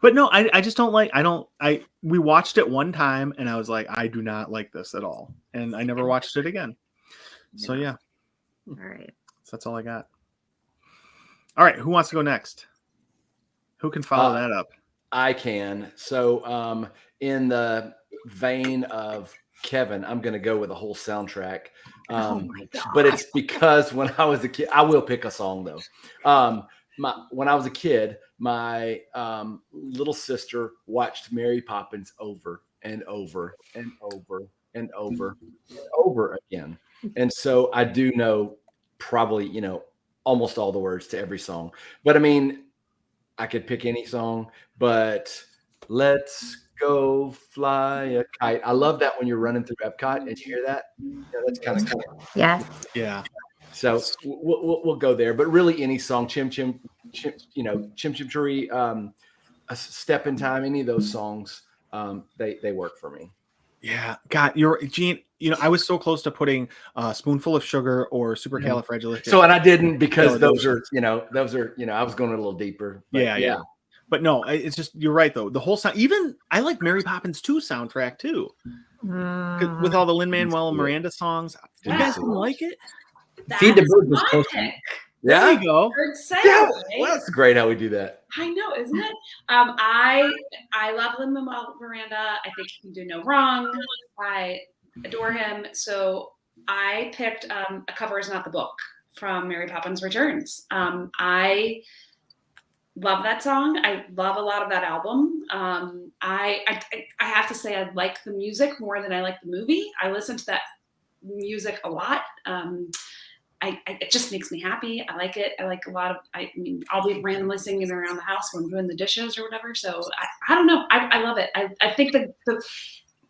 but no, I just don't like. We watched it one time and I was like, I do not like this at all, and I never watched it again. So yeah. All right. So that's all I got. All right, who wants to go next? Who can follow that up? I can. So in the vein of Kevin, I'm going to go with a whole soundtrack. But it's because when I was a kid, I will pick a song though. When I was a kid, my little sister watched Mary Poppins over and over and over and over and over again. And so I do know probably, almost all the words to every song. But I mean, I could pick any song, but let's go fly a kite. I love that when you're running through Epcot and you hear that. That's kind of cool. Yes. Yeah. So we'll go there. But really any song, Chim Chim, Chim Chim Cheree, A Step in Time, any of those songs, they work for me. Yeah, God, Gene. I was so close to putting a Spoonful of Sugar or Supercalifragilistic. So, and I didn't because those are, I was going a little deeper. But yeah. But no, it's just, you're right though. The whole sound, even I like Mary Poppins 2 soundtrack too, with all the Lin-Manuel Miranda songs. You guys didn't like it? Feed the Bird was close. Yeah, there you go. Yeah, well, that's great how we do that. I know, isn't it? I love Lin-Manuel Miranda. I think he can do no wrong. I adore him. So I picked A Cover Is Not the Book from Mary Poppins Returns. I love that song. I love a lot of that album. I have to say I like the music more than I like the movie. I listen to that music a lot. It just makes me happy. I like it. I like a lot of, I'll be randomly singing around the house when I'm doing the dishes or whatever. So I don't know. I love it. I think that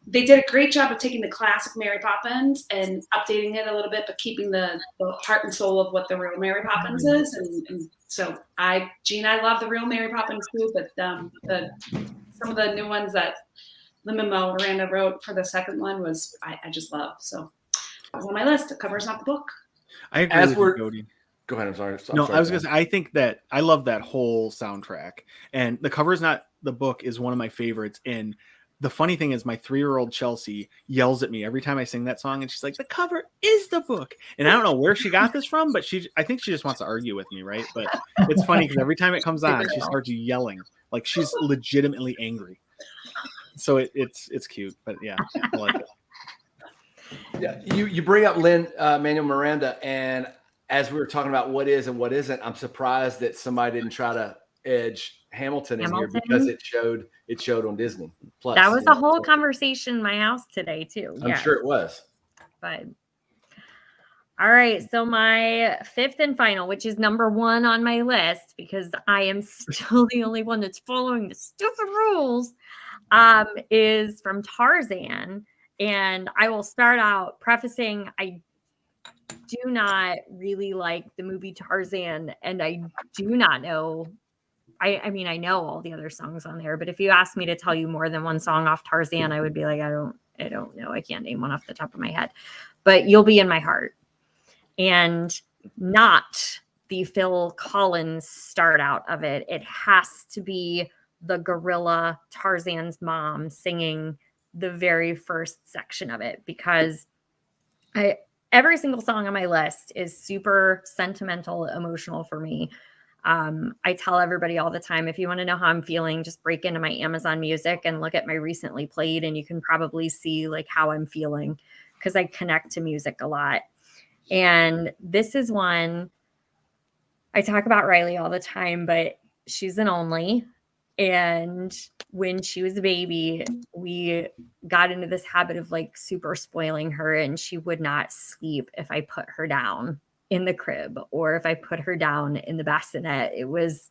they did a great job of taking the classic Mary Poppins and updating it a little bit, but keeping the heart and soul of what the real Mary Poppins is. And so Gene, I love the real Mary Poppins too, but some of the new ones that Lin-Manuel Miranda wrote for the second one was, I just love. So it was on my list. The Cover's Not the Book. I agree with you, Jodie. Go ahead. I'm sorry. I was going to say, I think that I love that whole soundtrack, and The Cover Is Not the Book is one of my favorites. And the funny thing is my 3-year-old Chelsea yells at me every time I sing that song, and she's like, the cover is the book. And I don't know where she got this from, but I think she just wants to argue with me. Right. But it's funny because every time it comes on, she starts yelling like she's legitimately angry. So it's cute, but yeah, I like it. Yeah, you bring up Lin-Manuel Miranda, and as we were talking about what is and what isn't, I'm surprised that somebody didn't try to edge Hamilton in here because it showed on Disney Plus. That was a whole conversation in my house today too. I'm sure it was. But all right, so my fifth and final, which is number 1 on my list because I am still the only one that's following the stupid rules, is from Tarzan. And I will start out prefacing, I do not really like the movie Tarzan, and I do not know. I mean, I know all the other songs on there, but if you asked me to tell you more than one song off Tarzan, I would be like, I don't know. I can't name one off the top of my head. But You'll Be in My Heart. And not the Phil Collins start out of it. It has to be the gorilla Tarzan's mom singing the very first section of it, because every single song on my list is super sentimental, emotional for me. I tell everybody all the time, if you want to know how I'm feeling, just break into my Amazon Music and look at my recently played, and you can probably see like how I'm feeling, because I connect to music a lot. And this is one I talk about Riley all the time, but she's an only. And when she was a baby, we got into this habit of like super spoiling her, and she would not sleep if I put her down in the crib or if I put her down in the bassinet. It was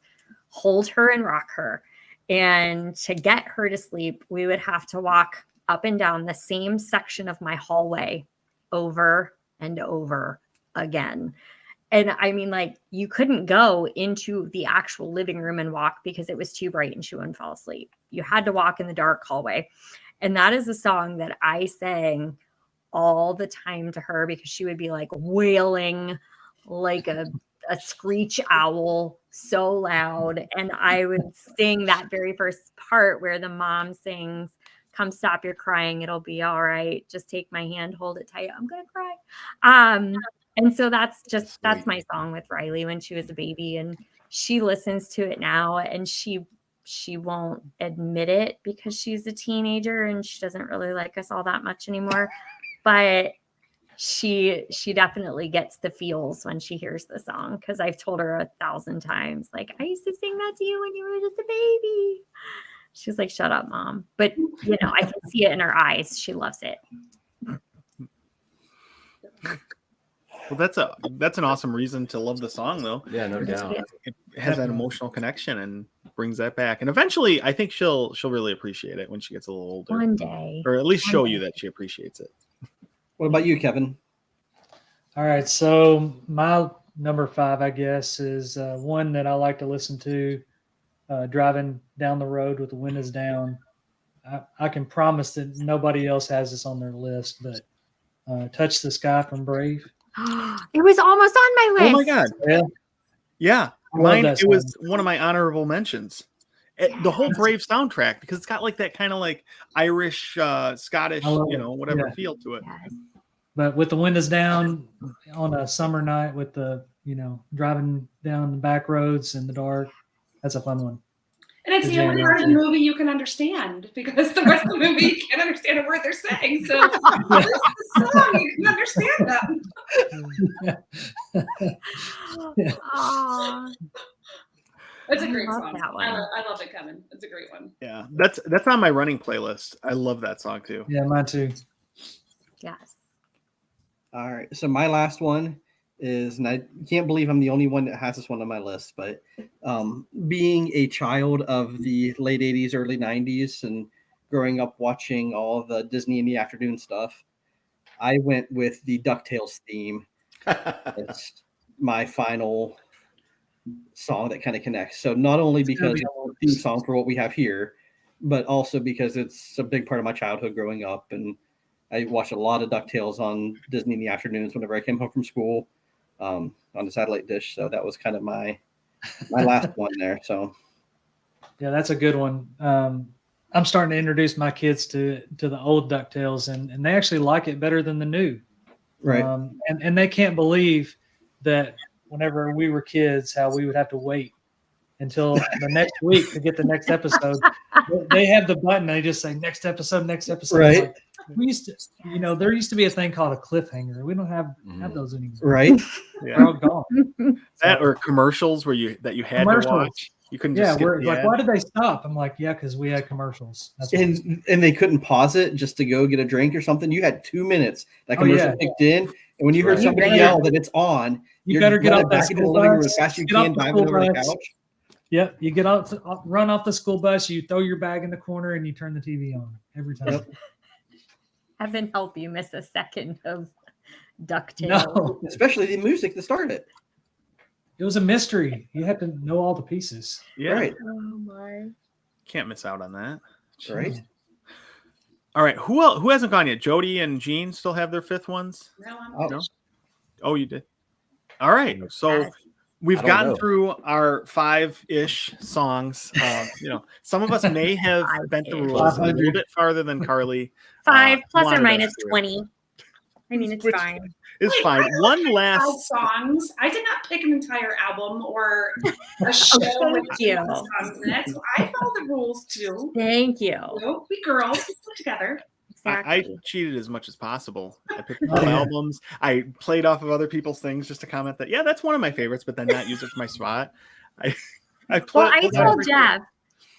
hold her and rock her. And to get her to sleep, we would have to walk up and down the same section of my hallway over and over again. And I mean, like, you couldn't go into the actual living room and walk because it was too bright and she wouldn't fall asleep. You had to walk in the dark hallway. And that is a song that I sang all the time to her because she would be like wailing like a screech owl so loud. And I would sing that very first part where the mom sings, "Come stop your crying. It'll be all right. Just take my hand, hold it tight. I'm going to cry." And so that's my song with Riley when she was a baby, and she listens to it now, and she won't admit it because she's a teenager and she doesn't really like us all that much anymore. But she definitely gets the feels when she hears the song, because I've told her 1,000 times, like, I used to sing that to you when you were just a baby. She's like, shut up, Mom. But you know, I can see it in her eyes. She loves it. Well, that's an awesome reason to love the song, though. Yeah, no doubt. It has that emotional connection and brings that back. And eventually, I think she'll really appreciate it when she gets a little older. One day, or at least show you that she appreciates it. What about you, Kevin? All right, so my number 5, I guess, is one that I like to listen to driving down the road with the windows down. I can promise that nobody else has this on their list, but "Touch the Sky" from Brave. It was almost on my list. Oh my God. Yeah. Mine, it was one of my honorable mentions. The whole Brave soundtrack, because it's got like that kind of like Irish, Scottish, whatever feel to it. Yes. But with the windows down on a summer night with the, driving down the back roads in the dark, that's a fun one. And it's the only part of the movie you can understand, because the rest of the movie you can't understand a word they're saying. So this is the song, you can understand them. Aw. It's a great I love song. that one. I love it, Kevin. It's a great one. Yeah, that's on my running playlist. I love that song too. Yeah, mine too. Yes. All right. So my last one is, and I can't believe I'm the only one that has this one on my list, but being a child of the late 80s, early 90s, and growing up watching all the Disney in the afternoon stuff, I went with the Ducktales theme. It's my final song that kind of connects. So not only because it's a theme song for what we have here, but also because it's a big part of my childhood growing up. And I watched a lot of Ducktales on Disney in the afternoons whenever I came home from school. On the satellite dish, so that was kind of my last one there. So yeah, that's a good one. I'm starting to introduce my kids to the old Ducktales, and they actually like it better than the new. Right. And they can't believe that whenever we were kids, how we would have to wait until the next week to get the next episode. They have the button, they just say next episode, next episode. Right. Like, we used to, there used to be a thing called a cliffhanger. We don't have those anymore. Right. Yeah. They're all gone. That or commercials where you had to watch. You couldn't just skip the like, ad. why did they stop? I'm like, yeah, because we had commercials. That's And they couldn't pause it just to go get a drink or something. You had 2 minutes. That commercial kicked in, and when you heard somebody yell that it's on, you better get off that into the school living room bus. as fast as you Get off can, the dive school over the bus. couch. Yep, you get out, run off the school bus, you throw your bag in the corner, and you turn the TV on every time. Yep. Heaven help you miss a second of Ducktales. No, Especially the music that started it. it was a mystery. You had to know all the pieces. Yeah. Right. Oh my. Can't miss out on that. Right. All right. Who hasn't gone yet? Jodie and Jean still have their 5th ones? No, Oh. Oh, you did. All right. So we've I don't gotten know. through our 5-ish songs. Some of us may have bent the rules a little bit farther than Carly. 5 plus or wanted us minus to. 20. I mean, it's Which- fine. It's Wait, fine. I don't One pick last. 5 songs. I did not pick an entire album or a show with Thank you. songs in it. So I follow the rules too. Thank you. We girls we stick together. I Exactly. cheated as much as possible. I picked up albums. I played off of other people's things just to comment that, yeah, that's one of my favorites, but then not use it for my spot. I told Jeff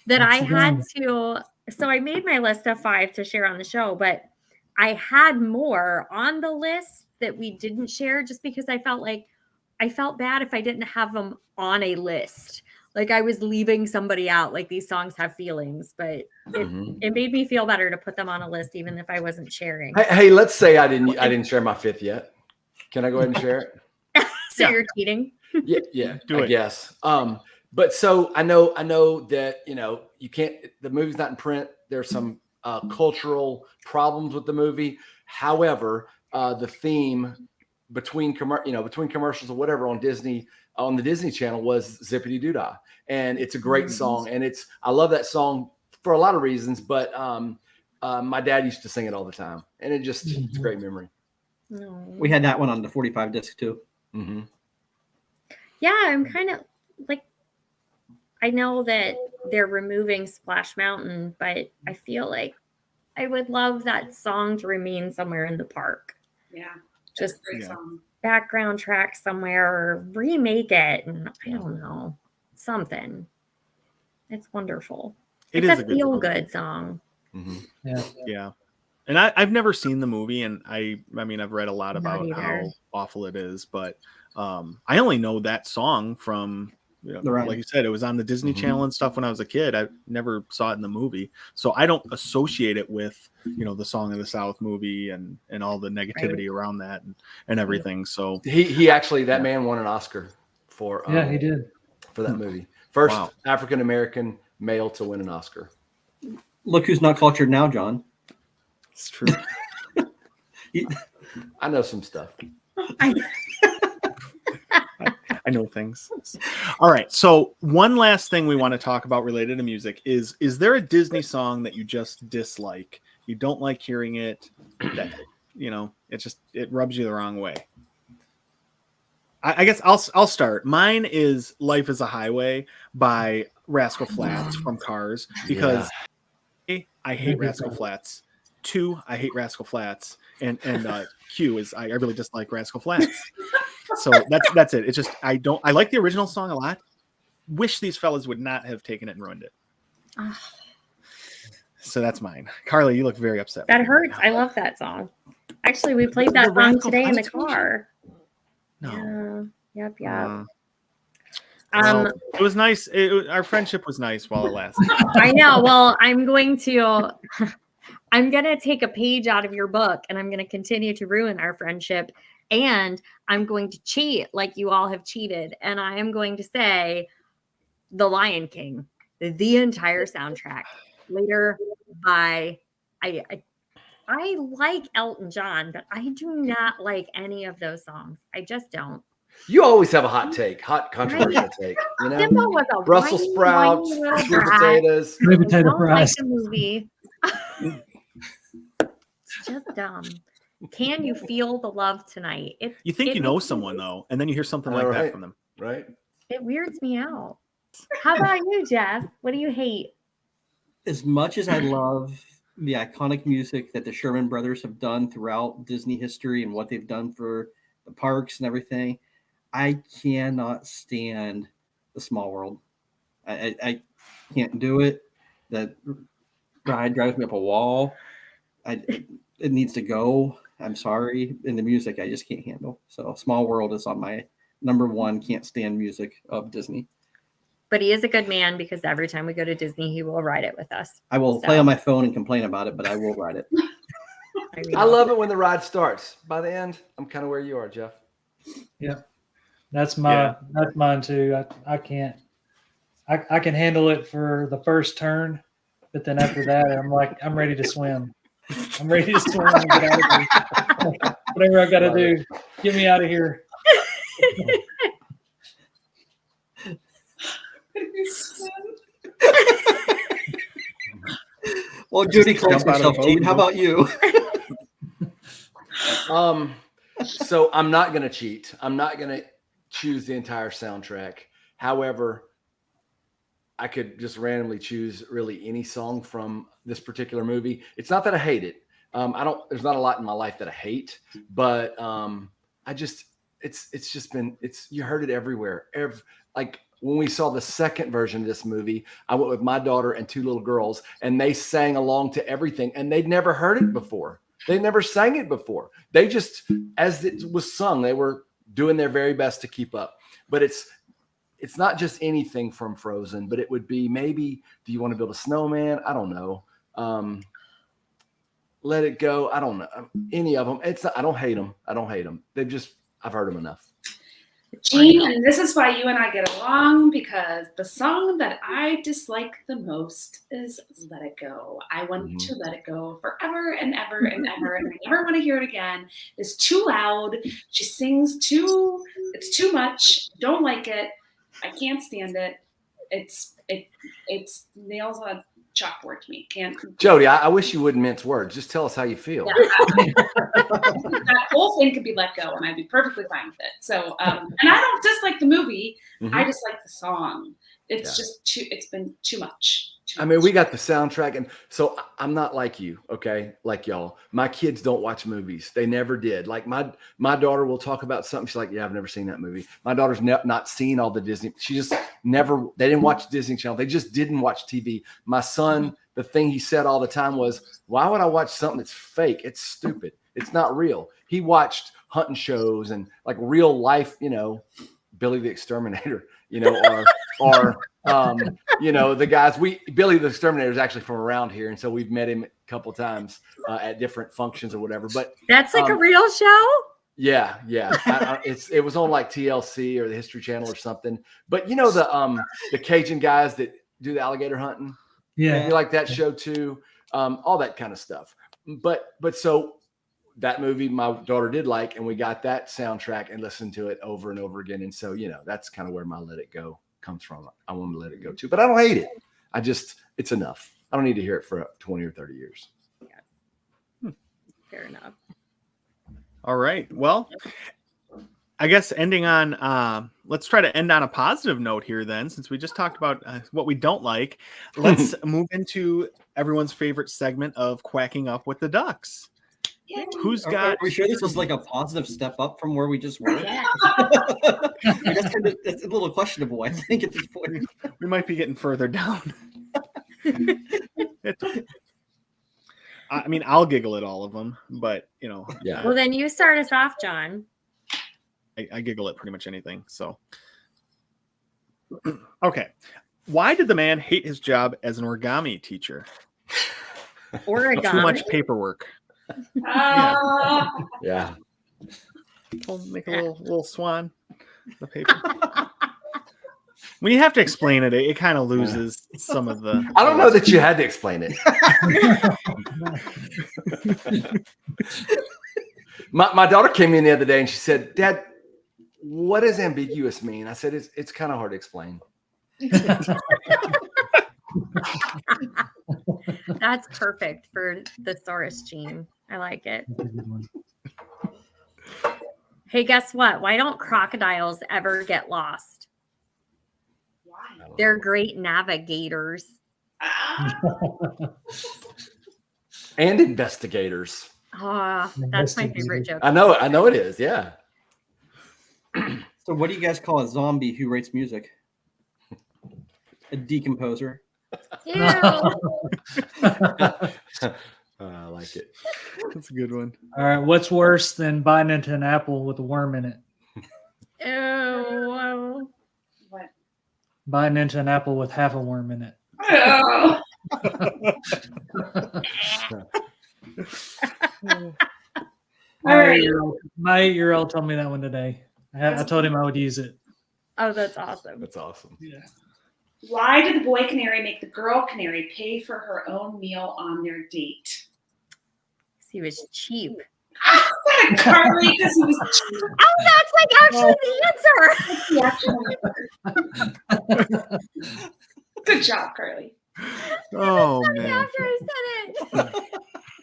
that I That's had done. to. So I made my list of 5 to share on the show, but I had more on the list that we didn't share just because I felt bad if I didn't have them on a list. Like I was leaving somebody out. Like these songs have feelings, but it made me feel better to put them on a list, even if I wasn't sharing. Hey, let's say I didn't share my 5th yet. Can I go ahead and share it? So you're cheating. Yeah, Do it. I guess. But so I know that you can't. The movie's not in print. There's some cultural problems with the movie. However, the theme between commercials or whatever on the Disney Channel was Zippity Doo Dah, and it's a great song, and I love that song for a lot of reasons. But my dad used to sing it all the time, and it's a great memory. We had that one on the 45 disc too. Mm-hmm. Yeah, I'm kind of like, I know that they're removing Splash Mountain, but I feel like I would love that song to remain somewhere in the park. Yeah. Just Great song. background track somewhere or remake it. And I don't know, something. It's wonderful. It's a feel good song. Mm-hmm. Yeah. And I've never seen the movie, and I mean, I've read a lot about how awful it is, but I only know that song from, like you said, it was on the Disney Channel and stuff when I was a kid. I never saw it in the movie, so I don't associate it with the Song of the South movie and all the negativity around that and everything. So he actually, that man won an Oscar for he did for that movie. First African American male to win an Oscar. Look who's not cultured now, John. It's true. I know some stuff. I know things. All right. So one last thing we want to talk about related to music is there a Disney song that you just dislike? You don't like hearing it, that it rubs you the wrong way. I guess I'll start. Mine is Life is a Highway by Rascal Flatts from Cars, because I hate Rascal Flatts. 2, I hate Rascal Flatts, and Q is I really dislike Rascal Flatts. So that's it. It's just I like the original song a lot. Wish these fellas would not have taken it and ruined it. So that's mine. Carly, you look very upset. That hurts. I love that song. Actually, we played that song today in the car. No. Yeah. Yep. Well, it was nice. Our friendship was nice while it lasted. I know. Well, I'm going to take a page out of your book, and I'm going to continue to ruin our friendship. And I'm going to cheat like you all have cheated. And I am going to say The Lion King, the entire soundtrack. Later by, I like Elton John, but I do not like any of those songs. I just don't. You always have a hot controversial take. Simba was a Brussels sprouts, sweet potatoes. Sweet potato fries. Like the movie. It's just dumb. Can you feel the love tonight? You think you know someone though, and then you hear something like that from them. Right. It weirds me out. How about you, Jeff? What do you hate? As much as I love the iconic music that the Sherman Brothers have done throughout Disney history and what they've done for the parks and everything, I cannot stand The Small World. I can't do it. That ride drives me up a wall. It needs to go. I'm sorry. In the music, I just can't handle. So Small World is on my number 1 can't stand music of Disney. But he is a good man, because every time we go to Disney, he will ride it with us. I will play on my phone and complain about it, but I will ride it. I love it when the ride starts. By the end, I'm kind of where you are, Jeff. Yeah, that's mine too. I can't. I can handle it for the first turn, but then after that, I'm ready to swim. I'm ready to swim and get out of here. Whatever I got to do, get me out of here. Well, Jodie calls herself cheating. How about you? So I'm not going to cheat. I'm not going to choose the entire soundtrack. However, I could just randomly choose really any song from this particular movie. It's not that I hate it. There's not a lot in my life that I hate, but you heard it everywhere. Like when we saw the second version of this movie, I went with my daughter and 2 little girls, and they sang along to everything, and they'd never heard it before. They never sang it before. They just, as it was sung, they were doing their very best to keep up. But it's not just anything from Frozen, but it would be maybe, do you want to build a snowman? I don't know. Let It Go. I don't know. Any of them. I don't hate them. I've heard them enough. Gene, and this is why you and I get along, because the song that I dislike the most is Let It Go. I want to let it go forever and ever and ever, and I never want to hear it again. It's too loud. She sings it's too much. Don't like it. I can't stand it. It's nails on a chalkboard to me. Can't. Jodie, I wish you wouldn't mince words. Just tell us how you feel. Yeah. That whole thing could be let go, and I'd be perfectly fine with it. So, and I don't dislike the movie. I just like the song. It's just it's been too much. I mean, we got the soundtrack, and so I'm not like you, okay? Like y'all. My kids don't watch movies. They never did. Like my daughter will talk about something. She's like, yeah, I've never seen that movie. My daughter's not seen all the Disney. She just never, they didn't watch Disney Channel. They just didn't watch TV. My son, the thing he said all the time was, why would I watch something that's fake? It's stupid. It's not real. He watched hunting shows and like real life, Billy the Exterminator, or the guys. Billy the Exterminator is actually from around here, and so we've met him a couple of times at different functions or whatever. But that's like a real show. Yeah. It was on like TLC or the History Channel or something. But the Cajun guys that do the alligator hunting. Yeah, you like that show too. All that kind of stuff. But so that movie my daughter did like, and we got that soundtrack and listened to it over and over again. And so, that's kind of where my Let It Go comes from. I want to let it go too, but I don't hate it. It's enough. I don't need to hear it for 20 or 30 years. Yeah. Fair enough. All right. Well, I guess ending on, let's try to end on a positive note here then, since we just talked about what we don't like. Let's move into everyone's favorite segment of Quacking Up with the Ducks. Yeah. Who's got? Are we sure this was like a positive step up from where we just were? Yeah. I guess it's a little questionable, I think, at this point. We might be getting further down. I mean, I'll giggle at all of them, but Yeah. Well, then you start us off, John. I giggle at pretty much anything. So, okay. Why did the man hate his job as an origami teacher? Origami. Too much paperwork. Yeah. We'll make a little swan. The paper. When you have to explain it, it kind of loses some of the. I don't know that you had to explain it. My daughter came in the other day and she said, "Dad, what does ambiguous mean?" I said, "It's kind of hard to explain." That's perfect for the thesaurus, Gene. I like it. Hey, guess what? Why don't crocodiles ever get lost? Why? They're great navigators. And investigators. That's my favorite joke. I know it is. Yeah. So what do you guys call a zombie who writes music? A decomposer. Ew. I like it. That's a good one. All right. What's worse than biting into an apple with a worm in it? Ew. What? Biting into an apple with half a worm in it. Oh. All right. My 8-year-old told me that one today. I told him I would use it. Oh, that's awesome. That's awesome. Yeah. Why did the boy canary make the girl canary pay for her own meal on their date? He was cheap. Carly, because he was cheap. Oh, that's like actually the answer. Good job, Carly. Oh man. After I said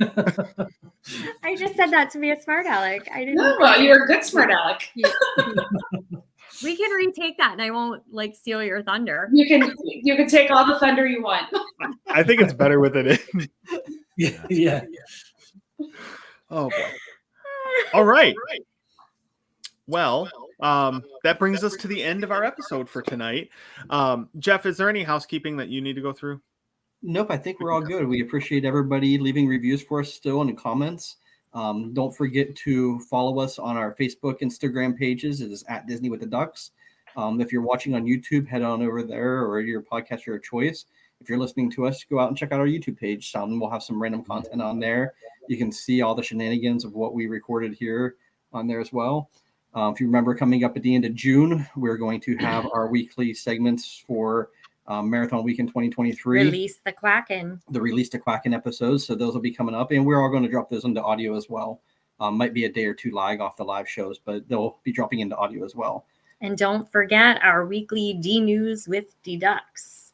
it. I just said that to be a smart aleck. I didn't. No, well, you were a good smart aleck. We can retake that, and I won't steal your thunder. You can take all the thunder you want. I think it's better with it in. Yeah. Oh boy. All right. Well, that brings us to the end of our episode for tonight. Jeff, is there any housekeeping that you need to go through? Nope, I think we're all good. We appreciate everybody leaving reviews for us still and comments. Don't forget to follow us on our Facebook, Instagram pages. It is at Disney with the Ducks. If you're watching on YouTube, head on over there, or your podcast, your choice. If you're listening to us, go out and check out our YouTube page. We'll have some random content on there. You can see all the shenanigans of what we recorded here on there as well. If you remember, coming up at the end of June, we're going to have our weekly segments for Marathon Weekend 2023. Release the Quacken. The Release the Quacken episodes. So those will be coming up, and we're all going to drop those into audio as well. Might be a day or two lag off the live shows, but they'll be dropping into audio as well. And don't forget our weekly D News with D Ducks.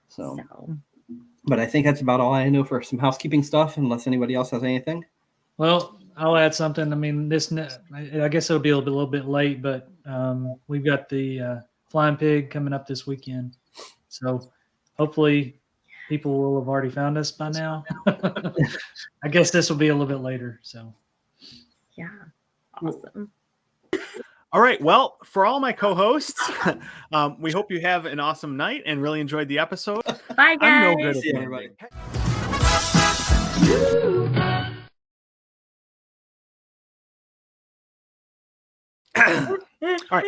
So, but I think that's about all I know for some housekeeping stuff, unless anybody else has anything. Well, I'll add something. I mean, I guess it'll be a little bit late, but we've got the Flying Pig coming up this weekend. So hopefully people will have already found us by now. I guess this will be a little bit later. So, yeah, awesome. All right. Well, for all my co-hosts, we hope you have an awesome night and really enjoyed the episode. Bye, guys. I'm no good at See everybody. All right.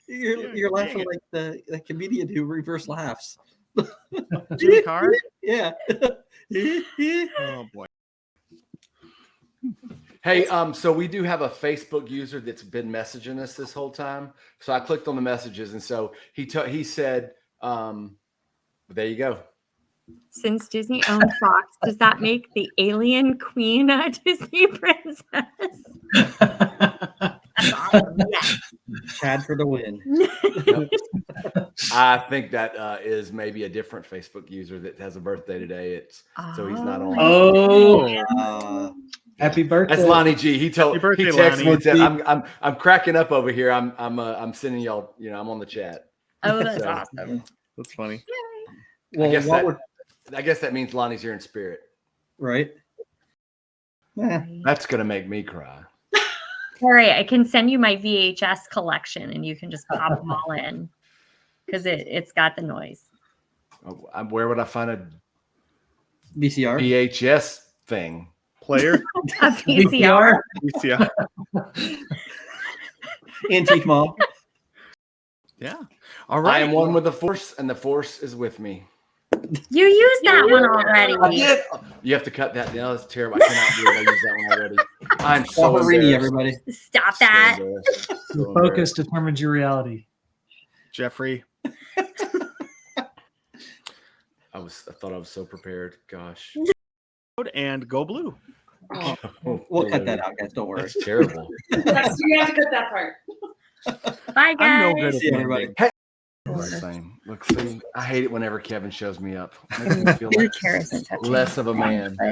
You're laughing like the comedian who reverse laughs. Jimmy Carr? Yeah. Oh boy. Hey, so we do have a Facebook user that's been messaging us this whole time. So I clicked on the messages, and so he said, there you go. Since Disney owns Fox, does that make the alien queen a Disney princess? That's awesome. Yes. Chad for the win. I think that is maybe a different Facebook user that has a birthday today. So he's not on. Oh, happy birthday! That's Lonnie G. He texted Lonnie. me and said, "I'm cracking up over here. I'm sending y'all. I'm on the chat." Oh, that's awesome. That's funny. Well, I guess that means Lonnie's here in spirit. Right. That's gonna make me cry. All right, I can send you my VHS collection, and you can just pop them all in because it's got the noise. Where would I find a VCR? VHS thing? Player? A VCR. VCR. Antique mall. Yeah. All right. I am one with the Force, and the Force is with me. You used that one already. You have to cut that down. That's terrible. I cannot believe I used that one already. I'm so Reedy, embarrassed. everybody. Stop that. So Focus determines your reality. Jeffrey. I thought I was so prepared. Gosh. And go blue. We'll cut that out, guys. Don't worry. That's terrible. Yes, you have to cut that part. Bye, guys. I'm no good at See everybody. Same. Look, see, I hate it whenever Kevin shows me up. Makes me feel Your like chair isn't touching. less of a man. But